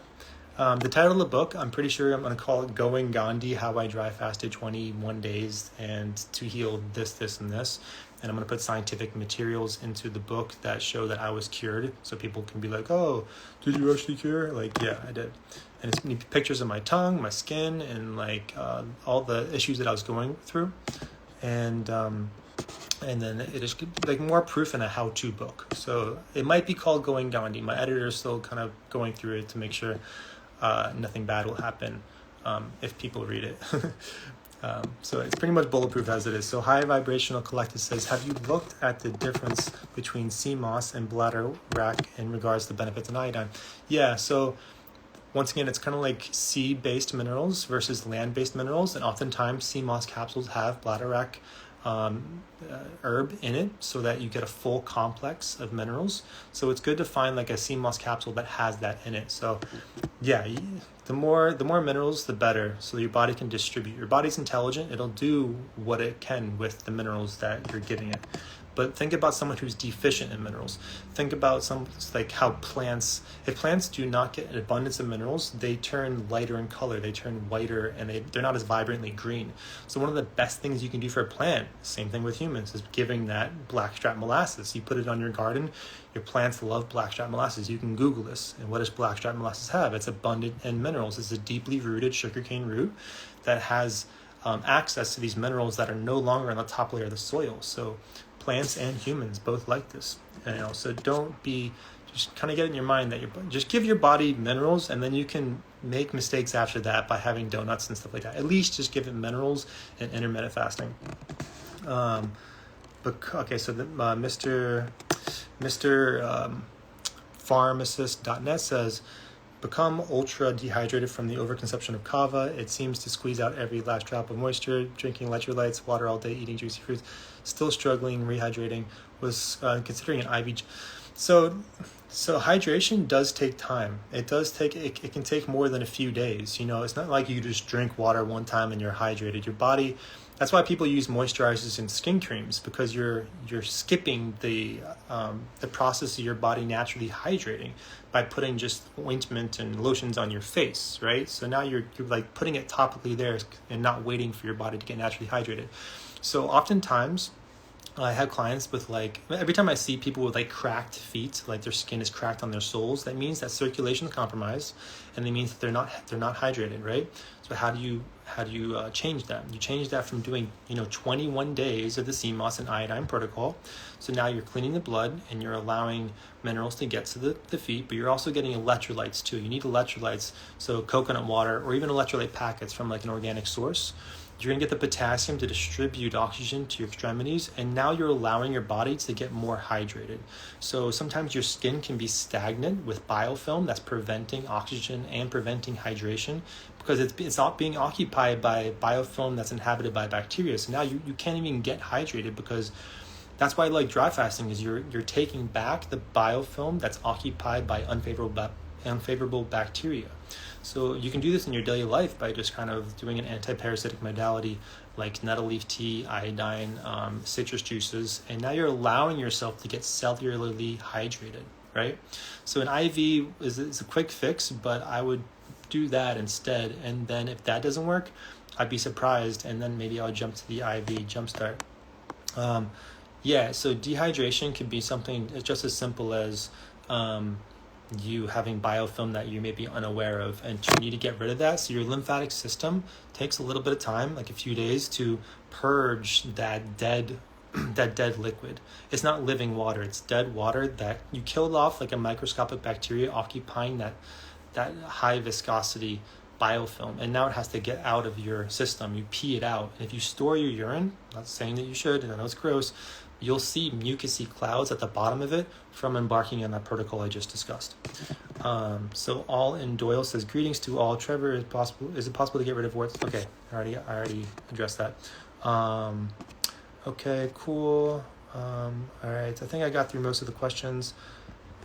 The title of the book, I'm pretty sure I'm going to call it Going Gandhi, How I Dry Fasted 21 Days and to Heal This, and this. And I'm going to put scientific materials into the book that show that I was cured. So people can be like, oh, did you actually cure? Like, yeah, I did. And it's pictures of my tongue, my skin, and like all the issues that I was going through. And then it is like more proof in a how-to book. So it might be called Going Gandhi. My editor is still kind of going through it to make sure nothing bad will happen if people read it. So it's pretty much bulletproof as it is. So High Vibrational Collective says, have you looked at the difference between sea moss and bladder wrack in regards to benefits in iodine? Yeah, so once again, it's kind of like sea-based minerals versus land-based minerals. And oftentimes sea moss capsules have bladder wrack herb in it so that you get a full complex of minerals. So it's good to find like a sea moss capsule that has that in it. So yeah, the more minerals, the better. So your body can distribute. Your body's intelligent. It'll do what it can with the minerals that you're giving it. But think about someone who's deficient in minerals. Think about like how plants, if plants do not get an abundance of minerals, they turn lighter in color, they turn whiter, and they're not as vibrantly green. So one of the best things you can do for a plant, same thing with humans, is giving that blackstrap molasses. You put it on your garden, your plants love blackstrap molasses. You can Google this. And what does blackstrap molasses have? It's abundant in minerals. It's a deeply rooted sugarcane root that has access to these minerals that are no longer in the top layer of the soil. So plants and humans both like this, so just kind of get in your mind that just give your body minerals, and then you can make mistakes after that by having donuts and stuff like that. At least just give it minerals and intermittent fasting. Okay, so Mr. Pharmacist.net says, become ultra dehydrated from the overconsumption of kava. It seems to squeeze out every last drop of moisture. Drinking electrolytes, water all day, eating juicy fruits, still struggling, rehydrating. Was considering an IV. So hydration does take time. It can take more than a few days. It's not like you just drink water one time and you're hydrated. Your body. That's why people use moisturizers and skin creams, because you're skipping the process of your body naturally hydrating by putting just ointment and lotions on your face, right? So now you're like putting it topically there and not waiting for your body to get naturally hydrated. So oftentimes I have clients with every time I see people with cracked feet, like their skin is cracked on their soles, that means that circulation is compromised, and it means that they're not hydrated, right? So how do you change that? You change that from doing 21 days of the CMOS and iodine protocol. So now you're cleaning the blood and you're allowing minerals to get to the feet, but you're also getting electrolytes too. You need electrolytes, so coconut water or even electrolyte packets from an organic source. You're going to get the potassium to distribute oxygen to your extremities, and now you're allowing your body to get more hydrated. So sometimes your skin can be stagnant with biofilm that's preventing oxygen and preventing hydration, because it's not being occupied by biofilm that's inhabited by bacteria. So now you can't even get hydrated, because that's why dry fasting is you're taking back the biofilm that's occupied by unfavorable bacteria. So you can do this in your daily life by just kind of doing an anti-parasitic modality like nettle leaf tea, iodine, citrus juices, and now you're allowing yourself to get cellularly hydrated, right? So an IV is a quick fix, but I would do that instead. And then if that doesn't work, I'd be surprised, and then maybe I'll jump to the IV jumpstart. Yeah, so dehydration can be something just as simple as you having biofilm that you may be unaware of, and you need to get rid of that. So your lymphatic system takes a little bit of time, like a few days, to purge that dead liquid. It's not living water, it's dead water that you killed off, like a microscopic bacteria occupying that high viscosity biofilm, and now it has to get out of your system. You pee it out, and if you store your urine, I'm not saying that you should, and I know it's gross, you'll see mucousy clouds at the bottom of it from embarking on that protocol I just discussed. So all in Doyle says, greetings to all. Trevor, is it possible to get rid of warts? Okay, I already addressed that. Okay, cool. All right, I think I got through most of the questions.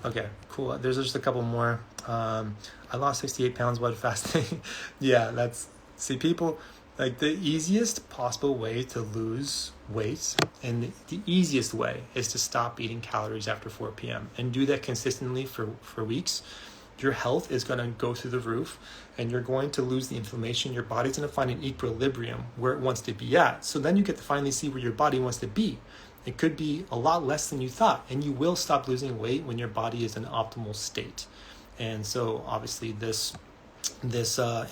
Okay, cool. There's just a couple more. I lost 68 pounds while fasting. Yeah, see, people, like, the easiest possible way to lose weight, and the easiest way, is to stop eating calories after 4 p.m. and do that consistently for weeks. Your health is going to go through the roof, and you're going to lose the inflammation. Your body's going to find an equilibrium where it wants to be at. So then you get to finally see where your body wants to be. It could be a lot less than you thought, and you will stop losing weight when your body is in optimal state. And so obviously this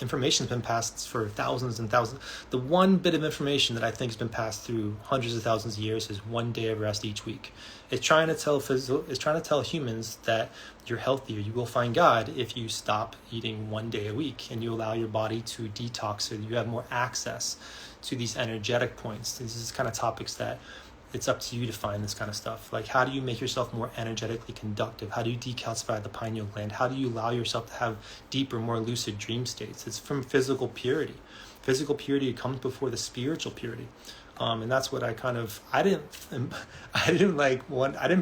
information has been passed for thousands and thousands. The one bit of information that I think has been passed through hundreds of thousands of years is 1 day of rest each week. It's trying to tell humans that you're healthier. You will find God if you stop eating 1 day a week and you allow your body to detox, so you have more access to these energetic points. These is kind of topics that it's up to you to find this kind of stuff. Like, how do you make yourself more energetically conductive? How do you decalcify the pineal gland? How do you allow yourself to have deeper, more lucid dream states? It's from physical purity. Physical purity comes before the spiritual purity. And that's what I didn't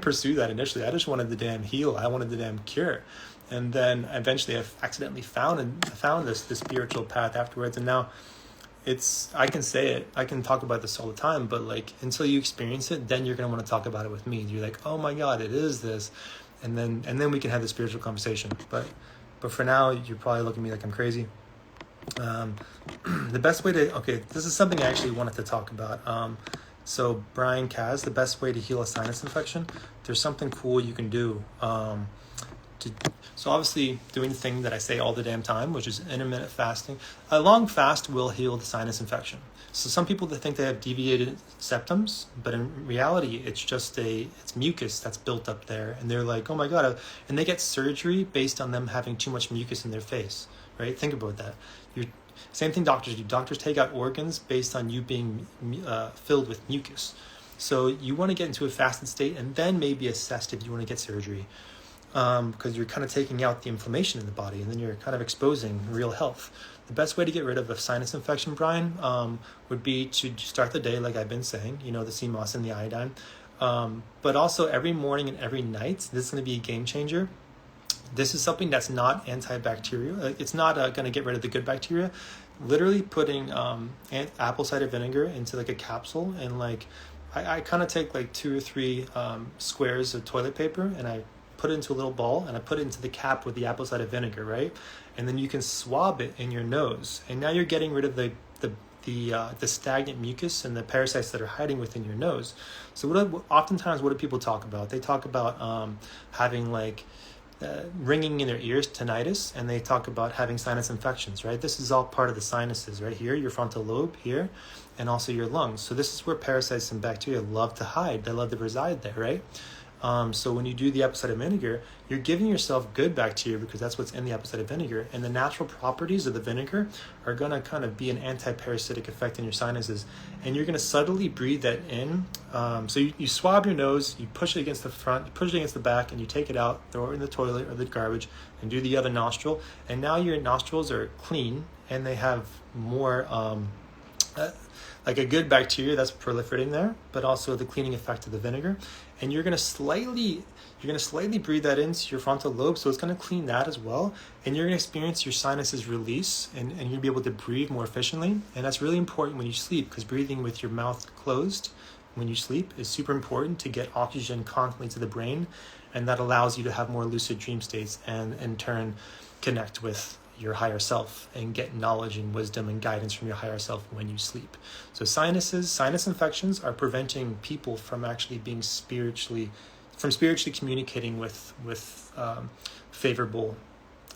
pursue that initially. I just wanted the damn heal. I wanted the damn cure. And then eventually I accidentally found this spiritual path afterwards. And now I can say it, I can talk about this all the time, but like, until you experience it, then you're going to want to talk about it with me. You're like, oh my God, it is this. And then we can have the spiritual conversation. But for now, you're probably looking at me like I'm crazy. The best way this is something I actually wanted to talk about. So Brian Kaz, the best way to heal a sinus infection, there's something cool you can do. So obviously doing the thing that I say all the damn time, which is intermittent fasting. A long fast will heal the sinus infection. So some people that think they have deviated septums, but in reality, it's mucus that's built up there. And they're like, oh my God. And they get surgery based on them having too much mucus in their face, right? Think about that. Same thing doctors do. Doctors take out organs based on you being filled with mucus. So you want to get into a fasted state and then maybe assess if you want to get surgery. Because you're kind of taking out the inflammation in the body, and then you're kind of exposing real health. The best way to get rid of a sinus infection, Brian, would be to start the day like I've been saying, the CMOS and the iodine. But also every morning and every night, this is going to be a game changer. This is something that's not antibacterial. It's not going to get rid of the good bacteria. Literally putting apple cider vinegar into like a capsule, and like I kind of take like 2 or 3 squares of toilet paper, and I put it into a little ball, and I put it into the cap with the apple cider vinegar, right? And then you can swab it in your nose, and now you're getting rid of the stagnant mucus and the parasites that are hiding within your nose. So oftentimes what do people talk about? They talk about having like ringing in their ears, tinnitus, and they talk about having sinus infections, right? This is all part of the sinuses, right here, your frontal lobe here, and also your lungs. So this is where parasites and bacteria love to hide. They love to reside there, right? So when you do the apple cider vinegar, you're giving yourself good bacteria because that's what's in the apple cider vinegar. And the natural properties of the vinegar are going to kind of be an anti-parasitic effect in your sinuses. And you're going to subtly breathe that in. So you swab your nose, you push it against the front, you push it against the back, and you take it out, throw it in the toilet or the garbage, and do the other nostril. And now your nostrils are clean, and they have more like a good bacteria that's proliferating there, but also the cleaning effect of the vinegar. and you're gonna slightly breathe that into your frontal lobe, so it's gonna clean that as well, and you're gonna experience your sinuses release, and you're gonna be able to breathe more efficiently. And that's really important when you sleep, because breathing with your mouth closed when you sleep is super important to get oxygen constantly to the brain, and that allows you to have more lucid dream states, and in turn connect with your higher self and get knowledge and wisdom and guidance from your higher self when you sleep. So sinus infections are preventing people from actually being spiritually communicating with favorable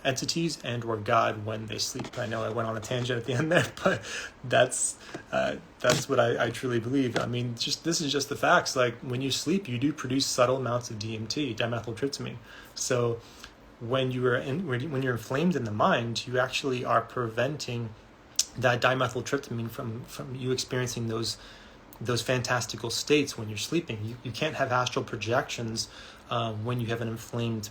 entities and or God when they sleep. I know I went on a tangent at the end there, but that's what I truly believe. I mean, this is just the facts. Like, when you sleep, you do produce subtle amounts of DMT, dimethyltryptamine. So when you're inflamed in the mind, you actually are preventing that dimethyltryptamine from you experiencing those fantastical states when you're sleeping. You can't have astral projections when you have an inflamed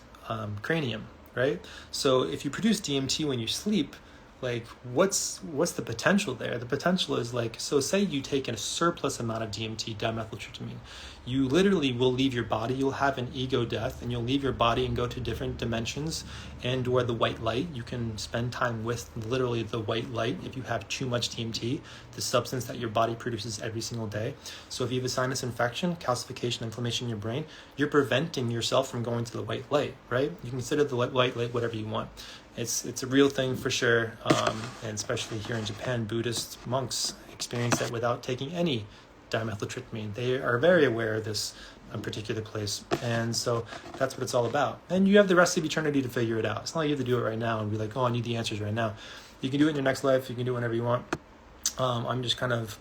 cranium, right? So if you produce DMT when you sleep, like, what's the potential there? The potential is, like, so say you take in a surplus amount of DMT, dimethyltryptamine, you literally will leave your body. You'll have an ego death, and you'll leave your body and go to different dimensions and or the white light. You can spend time with literally the white light if you have too much DMT, the substance that your body produces every single day. So if you have a sinus infection, calcification, inflammation in your brain, you're preventing yourself from going to the white light, right? You can consider the white light whatever you want. It's a real thing for sure, and especially here in Japan, Buddhist monks experience that without taking any dimethyltryptamine. They are very aware of this particular place, and so that's what it's all about. And you have the rest of eternity to figure it out. It's not like you have to do it right now and be like, oh, I need the answers right now. You can do it in your next life. You can do it whenever you want. I'm just kind of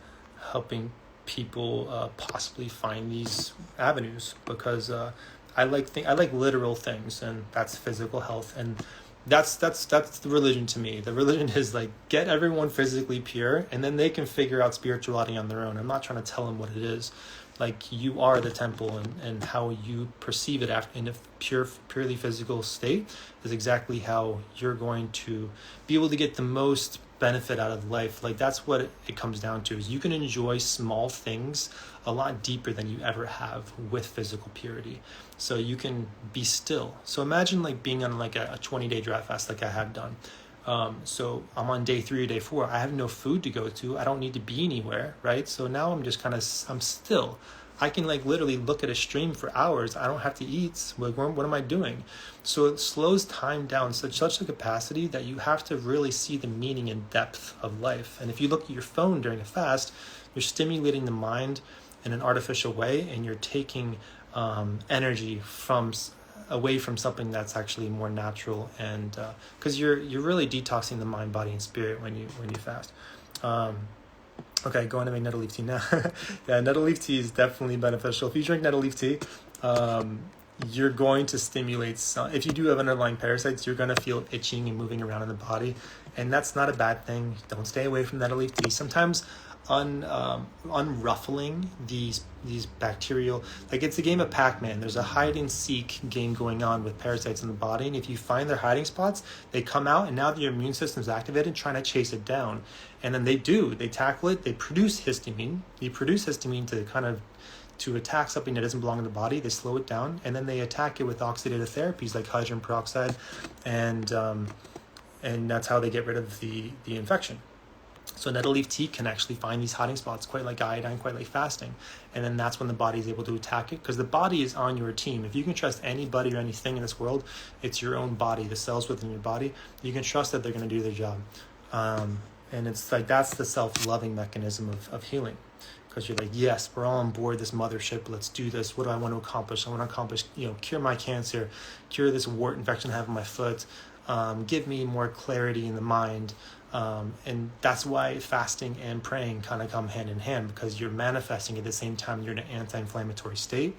helping people possibly find these avenues, because I like literal things, and that's physical health, and that's the religion to me. The religion is like, get everyone physically pure, and then they can figure out spirituality on their own. I'm not trying to tell them what it is. Like, you are the temple, and how you perceive it in a purely physical state is exactly how you're going to be able to get the most benefit out of life. Like, that's what it comes down to, is you can enjoy small things a lot deeper than you ever have with physical purity. So you can be still. So imagine like being on like a 20-day dry fast like I have done. So I'm on day 3 or day 4. I have no food to go to. I don't need to be anywhere, right? So now I'm just I'm still. I can like literally look at a stream for hours. I don't have to eat. Like, what am I doing? So it slows time down such a capacity that you have to really see the meaning and depth of life. And if you look at your phone during a fast, you're stimulating the mind in an artificial way, and you're taking energy away from something that's actually more natural, and because you're really detoxing the mind, body, and spirit when you fast. Okay, going to make nettle leaf tea now. Yeah, nettle leaf tea is definitely beneficial. If you drink nettle leaf tea, you're going to stimulate if you do have underlying parasites, you're going to feel itching and moving around in the body, and that's not a bad thing. Don't stay away from nettle leaf tea. Sometimes unruffling these bacterial, like, it's a game of Pac-Man. There's a hide and seek game going on with parasites in the body, and if you find their hiding spots, they come out, and now your immune system is activated trying to chase it down. And then they tackle it, they produce histamine. They produce histamine to attack something that doesn't belong in the body. They slow it down, and then they attack it with oxidative therapies like hydrogen peroxide, and that's how they get rid of the infection. So nettle leaf tea can actually find these hiding spots, quite like iodine, quite like fasting. And then that's when the body is able to attack it, because the body is on your team. If you can trust anybody or anything in this world, it's your own body, the cells within your body. You can trust that they're going to do their job. And it's like, that's the self-loving mechanism of healing. Because you're like, yes, we're all on board this mothership. Let's do this. What do I want to accomplish? I want to accomplish, cure my cancer, cure this wart infection I have on my foot, give me more clarity in the mind. And that's why fasting and praying kind of come hand in hand, because you're manifesting at the same time. You're in an anti-inflammatory state,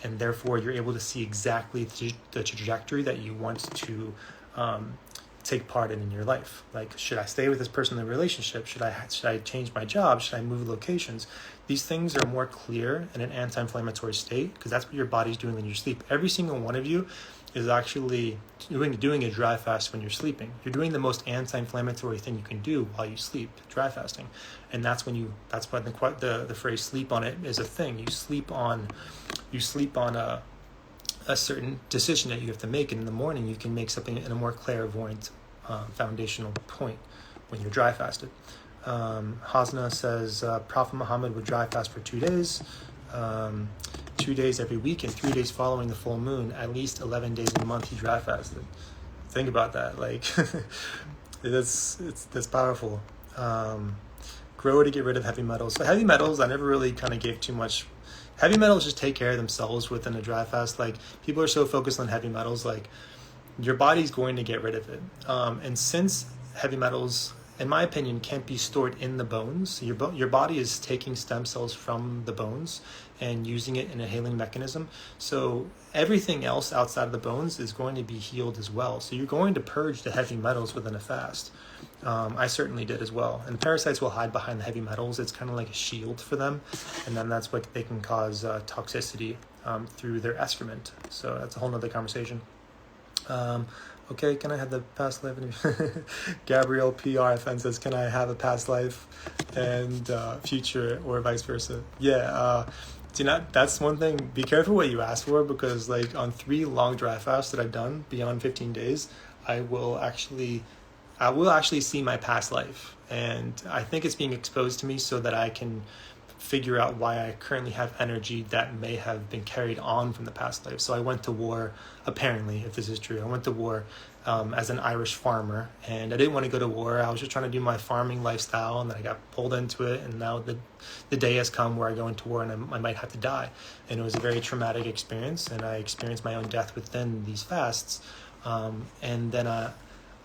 and therefore you're able to see exactly the trajectory that you want to take part in your life. Like, should I stay with this person in the relationship? Should I change my job? Should I move locations? These things are more clear in an anti-inflammatory state, because that's what your body's doing when you sleep. Every single one of you is actually doing a dry fast when you're sleeping. You're doing the most anti-inflammatory thing you can do while you sleep, dry fasting. And that's why the phrase "sleep on it" is a thing. You sleep on a certain decision that you have to make, and in the morning you can make something in a more clairvoyant foundational point when you're dry fasted. Hasna says Prophet Muhammad would dry fast for 2 days, 2 days every week, and 3 days following the full moon. At least 11 days in a month he dry fasted. Think about that. Like, that's powerful. Grow to get rid of heavy metals. So heavy metals, I never really kind of gave too much. Heavy metals just take care of themselves within a dry fast. Like, people are so focused on heavy metals, like, your body's going to get rid of it. And since heavy metals, in my opinion, can't be stored in the bones, your body is taking stem cells from the bones and using it in a healing mechanism. So everything else outside of the bones is going to be healed as well. So you're going to purge the heavy metals within a fast. I certainly did as well. And the parasites will hide behind the heavy metals. It's kind of like a shield for them. And then that's what they can cause toxicity through their excrement. So that's a whole nother conversation. Okay, can I have the past life? Gabrielle PRFN says, can I have a past life and future, or vice versa? Yeah, that's one thing. Be careful what you ask for, because like on 3 long dry fasts that I've done beyond 15 days, I will actually see my past life. And I think it's being exposed to me so that I can figure out why I currently have energy that may have been carried on from the past life. So I went to war, apparently, if this is true, I went to war as an Irish farmer, and I didn't want to go to war. I was just trying to do my farming lifestyle, and then I got pulled into it, and now the day has come where I go into war and I might have to die. And it was a very traumatic experience, and I experienced my own death within these fasts. And then I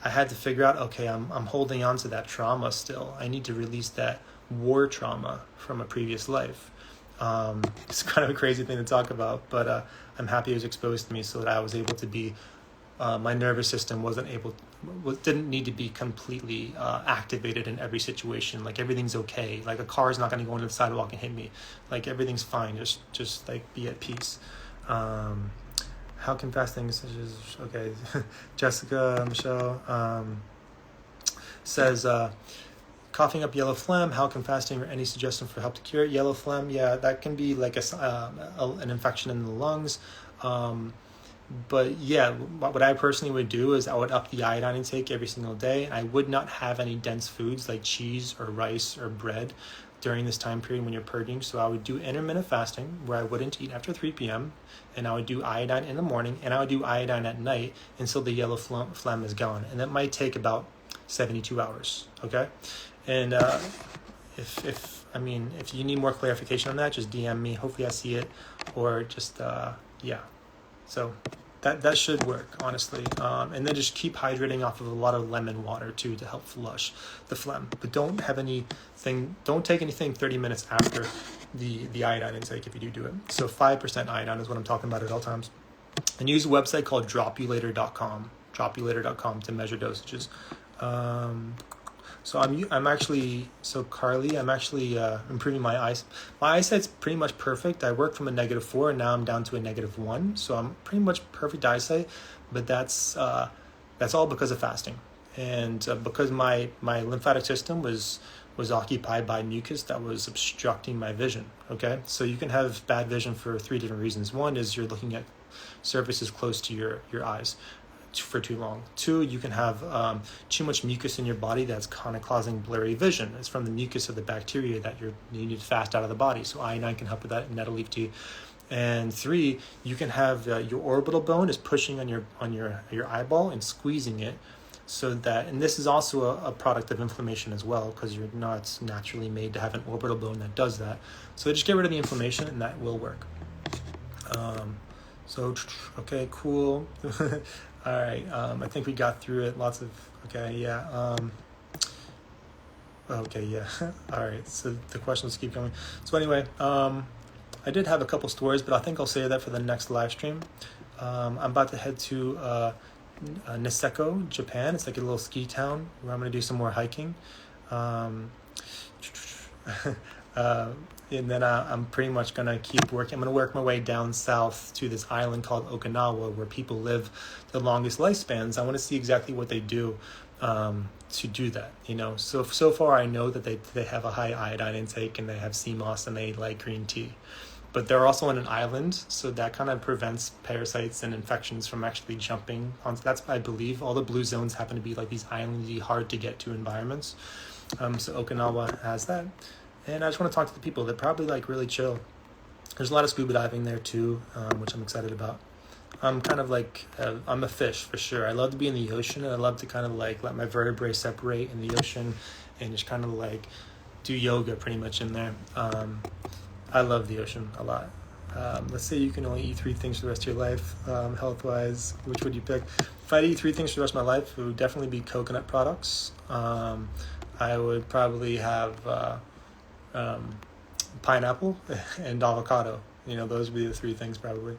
had to figure out, okay, I'm holding on to that trauma still. I need to release that war trauma from a previous life. It's kind of a crazy thing to talk about, but I'm happy it was exposed to me so that I was able to be, my nervous system didn't need to be completely activated in every situation. Like, everything's okay. Like, a car is not going to go into the sidewalk and hit me. Like, everything's fine. Just like, be at peace. How can fasting such as, okay, Jessica Michelle says, coughing up yellow phlegm, how can fasting or any suggestion for help to cure it? Yellow phlegm, yeah, that can be like an infection in the lungs. But yeah, what I personally would do is I would up the iodine intake every single day. I would not have any dense foods like cheese or rice or bread during this time period when you're purging. So I would do intermittent fasting, where I wouldn't eat after 3 p.m. and I would do iodine in the morning, and I would do iodine at night until the yellow phlegm is gone. And that might take about 72 hours, okay? And if you need more clarification on that, just DM me. Hopefully I see it, or just, yeah. So that should work, honestly. And then just keep hydrating off of a lot of lemon water too to help flush the phlegm. But don't take anything 30 minutes after the iodine intake if you do it. So 5% iodine is what I'm talking about at all times. And use a website called dropulator.com to measure dosages. So Carly, I'm actually improving my eyes. My eyesight's pretty much perfect. I worked from a -4 and now I'm down to a -1. So I'm pretty much perfect eyesight, but that's all because of fasting. And because my lymphatic system was occupied by mucus that was obstructing my vision, okay? So you can have bad vision for 3 different reasons. One is you're looking at surfaces close to your eyes for too long. 2, you can have too much mucus in your body that's kind of causing blurry vision. It's from the mucus of the bacteria that you need to fast out of the body. So iodine can help with that, and nettle leaf tea. And 3, you can have your orbital bone is pushing on your eyeball and squeezing it, so that, and this is also a product of inflammation as well, because you're not naturally made to have an orbital bone that does that. So just get rid of the inflammation, and that will work. Okay, cool. All right, I think we got through it. Okay, yeah. All right, so the questions keep going. So anyway, I did have a couple stories, but I think I'll save that for the next live stream. I'm about to head to Niseko, Japan. It's like a little ski town where I'm going to do some more hiking. Um, and then I'm pretty much going to keep working. I'm going to work my way down south to this island called Okinawa, where people live the longest lifespans. I want to see exactly what they do to do that, you know. So far I know that they have a high iodine intake, and they have sea moss, and they like green tea. But they're also on an island, so that kind of prevents parasites and infections from actually jumping on. That's, I believe, all the blue zones happen to be like these islandy, hard to get to environments. So Okinawa has that. And I just want to talk to the people. They're probably like really chill. There's a lot of scuba diving there too, which I'm excited about. I'm kind of like, I'm a fish for sure. I love to be in the ocean, and I love to kind of like let my vertebrae separate in the ocean and just kind of like do yoga pretty much in there. I love the ocean a lot. Let's say you can only eat 3 things for the rest of your life, health-wise. Which would you pick? If I eat 3 things for the rest of my life, it would definitely be coconut products. I would probably have pineapple and avocado. You know, those would be the 3 things probably.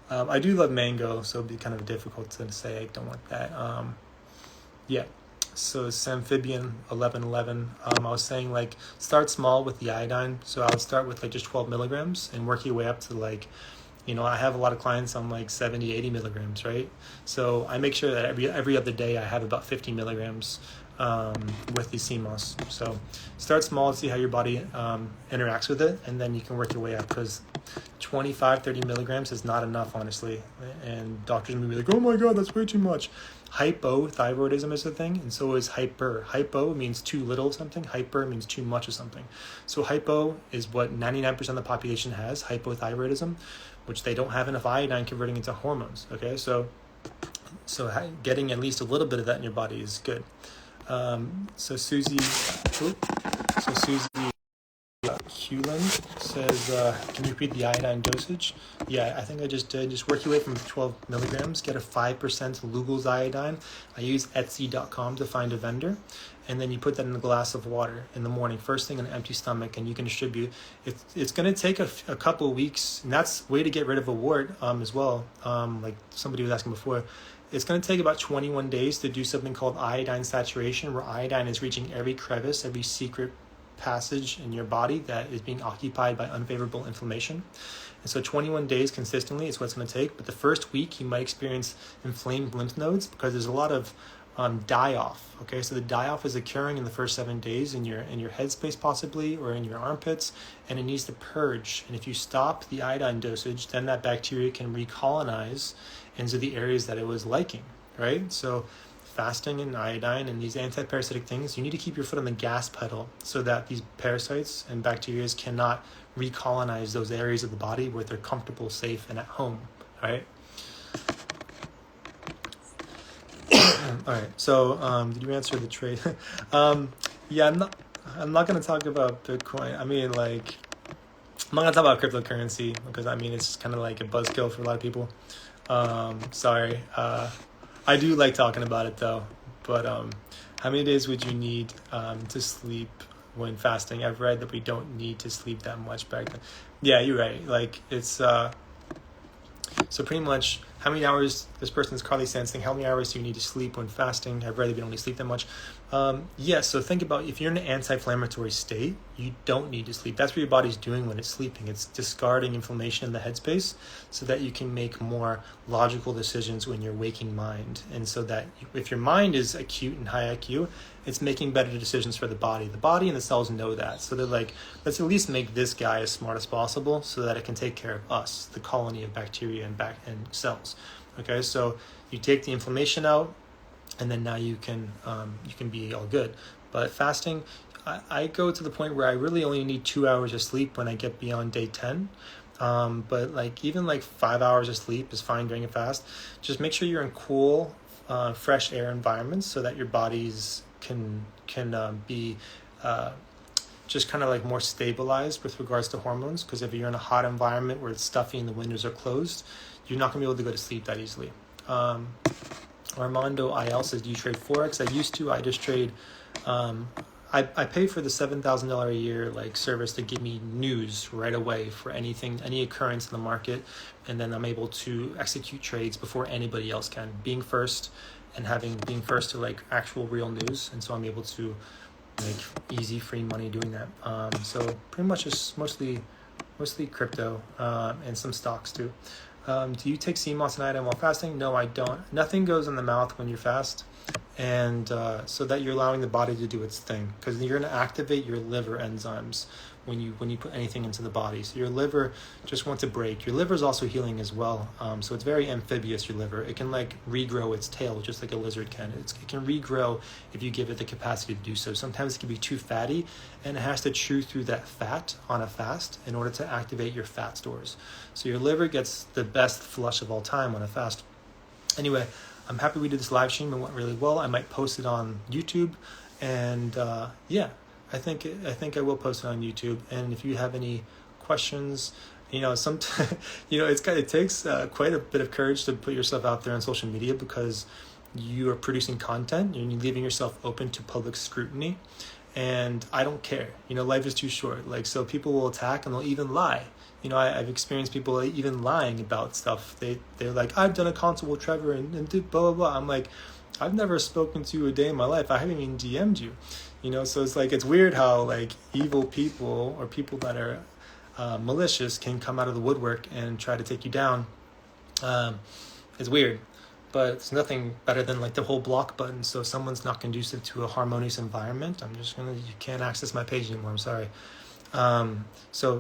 I do love mango, so it'd be kind of difficult to say I don't want that. Yeah. So it's Amphibian 1111. I was saying like start small with the iodine. So I would start with like just 12 milligrams and work your way up to like, you know, I have a lot of clients on like 70, 80 milligrams, right? So I make sure that every other day I have about 50 milligrams with the CMOS. So start small, see how your body interacts with it, and then you can work your way up, because 25, 30 milligrams is not enough, honestly. And doctors will be like, oh my God, that's way too much. Hypothyroidism is a thing, and so is hyper. Hypo means too little of something. Hyper means too much of something. So hypo is what 99% of the population has, hypothyroidism, which they don't have enough iodine converting into hormones. Okay, so getting at least a little bit of that in your body is good. So Susie Hewland says, can you repeat the iodine dosage? Yeah, I think I just did. Just work your way from 12 milligrams, get a 5% Lugol's iodine. I use Etsy.com to find a vendor. And then you put that in a glass of water in the morning, first thing on an empty stomach, and you can distribute. It's going to take a couple of weeks, and that's a way to get rid of a wart as well. Like somebody was asking before. It's going to take about 21 days to do something called iodine saturation, where iodine is reaching every crevice, every secret passage in your body that is being occupied by unfavorable inflammation. And so 21 days consistently is what it's going to take. But the first week you might experience inflamed lymph nodes, because there's a lot of die-off. Okay, so the die-off is occurring in the first 7 days in your headspace possibly, or in your armpits, and it needs to purge. And if you stop the iodine dosage, then that bacteria can recolonize into the areas that it was liking, right? So fasting and iodine and these anti-parasitic things, you need to keep your foot on the gas pedal so that these parasites and bacteria cannot recolonize those areas of the body where they're comfortable, safe, and at home, right? All right, so did you answer the trade? Yeah, I'm not going to talk about Bitcoin. I mean, like, I'm not going to talk about cryptocurrency, because I mean, it's kind of like a buzzkill for a lot of people. Sorry. I do like talking about it though, but how many days would you need to sleep when fasting? I've read that we don't need to sleep that much back then. Yeah, you're right. Like, it's so pretty much how many hours, this person is Carly Sansing, how many hours do you need to sleep when fasting? I've read that we don't need to sleep that much. Yeah, so think about, if you're in an anti-inflammatory state, you don't need to sleep. That's what your body's doing when it's sleeping. It's discarding inflammation in the headspace so that you can make more logical decisions when you're waking mind. And so that if your mind is acute and high IQ, it's making better decisions for the body. The body and the cells know that. So they're like, let's at least make this guy as smart as possible so that it can take care of us, the colony of bacteria and cells. Okay, so you take the inflammation out, and then now you can be all good. But fasting, I go to the point where I really only need 2 hours of sleep when I get beyond day 10. But like even like 5 hours of sleep is fine during a fast. Just make sure you're in cool, fresh air environments so that your bodies can be just kind of like more stabilized with regards to hormones. Because if you're in a hot environment where it's stuffy and the windows are closed, you're not going to be able to go to sleep that easily. Armando IL says, do you trade Forex? I used to. I just trade I pay for the $7,000 a year like service to give me news right away for anything, any occurrence in the market, and then I'm able to execute trades before anybody else can, being first and being first to like actual real news. And so I'm able to make easy free money doing that. So pretty much just mostly crypto, and some stocks too. Do you take sea moss and iodine while fasting? No, I don't. Nothing goes in the mouth when you fast, and so that you're allowing the body to do its thing, because you're going to activate your liver enzymes when you put anything into the body. So your liver just wants to break. Your liver is also healing as well. So it's very amphibious, your liver. It can like regrow its tail just like a lizard can. It can regrow if you give it the capacity to do so. Sometimes it can be too fatty, and it has to chew through that fat on a fast in order to activate your fat stores. So your liver gets the best flush of all time on a fast. Anyway, I'm happy we did this live stream. It went really well. I might post it on YouTube, and yeah, I think I will post it on YouTube. And if you have any questions, it takes quite a bit of courage to put yourself out there on social media, because you are producing content and you're leaving yourself open to public scrutiny. And I don't care. Life is too short. So people will attack, and they'll even lie. I've experienced people even lying about stuff. They're like, I've done a consult with Trevor and did blah, blah, blah. I'm like, I've never spoken to you a day in my life. I haven't even DM'd you. So it's it's weird how evil people or people that are malicious can come out of the woodwork and try to take you down. It's weird, but it's nothing better than the whole block button. So if someone's not conducive to a harmonious environment, you can't access my page anymore. I'm sorry. So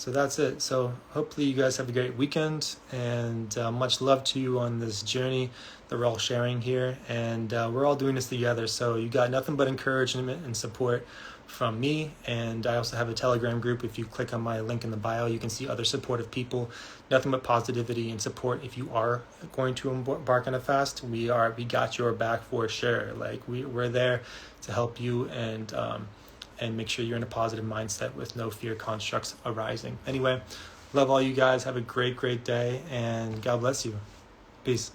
that's it. So hopefully you guys have a great weekend, and much love to you on this journey that we're all sharing here, and we're all doing this together. So you got nothing but encouragement and support from me. And I also have a Telegram group. If you click on my link in the bio, you can see other supportive people. Nothing but positivity and support. If you are going to embark on a fast, we got your back for sure. We're there to help you, and make sure you're in a positive mindset with no fear constructs arising. Anyway, love all you guys. Have a great day, and God bless you. Peace.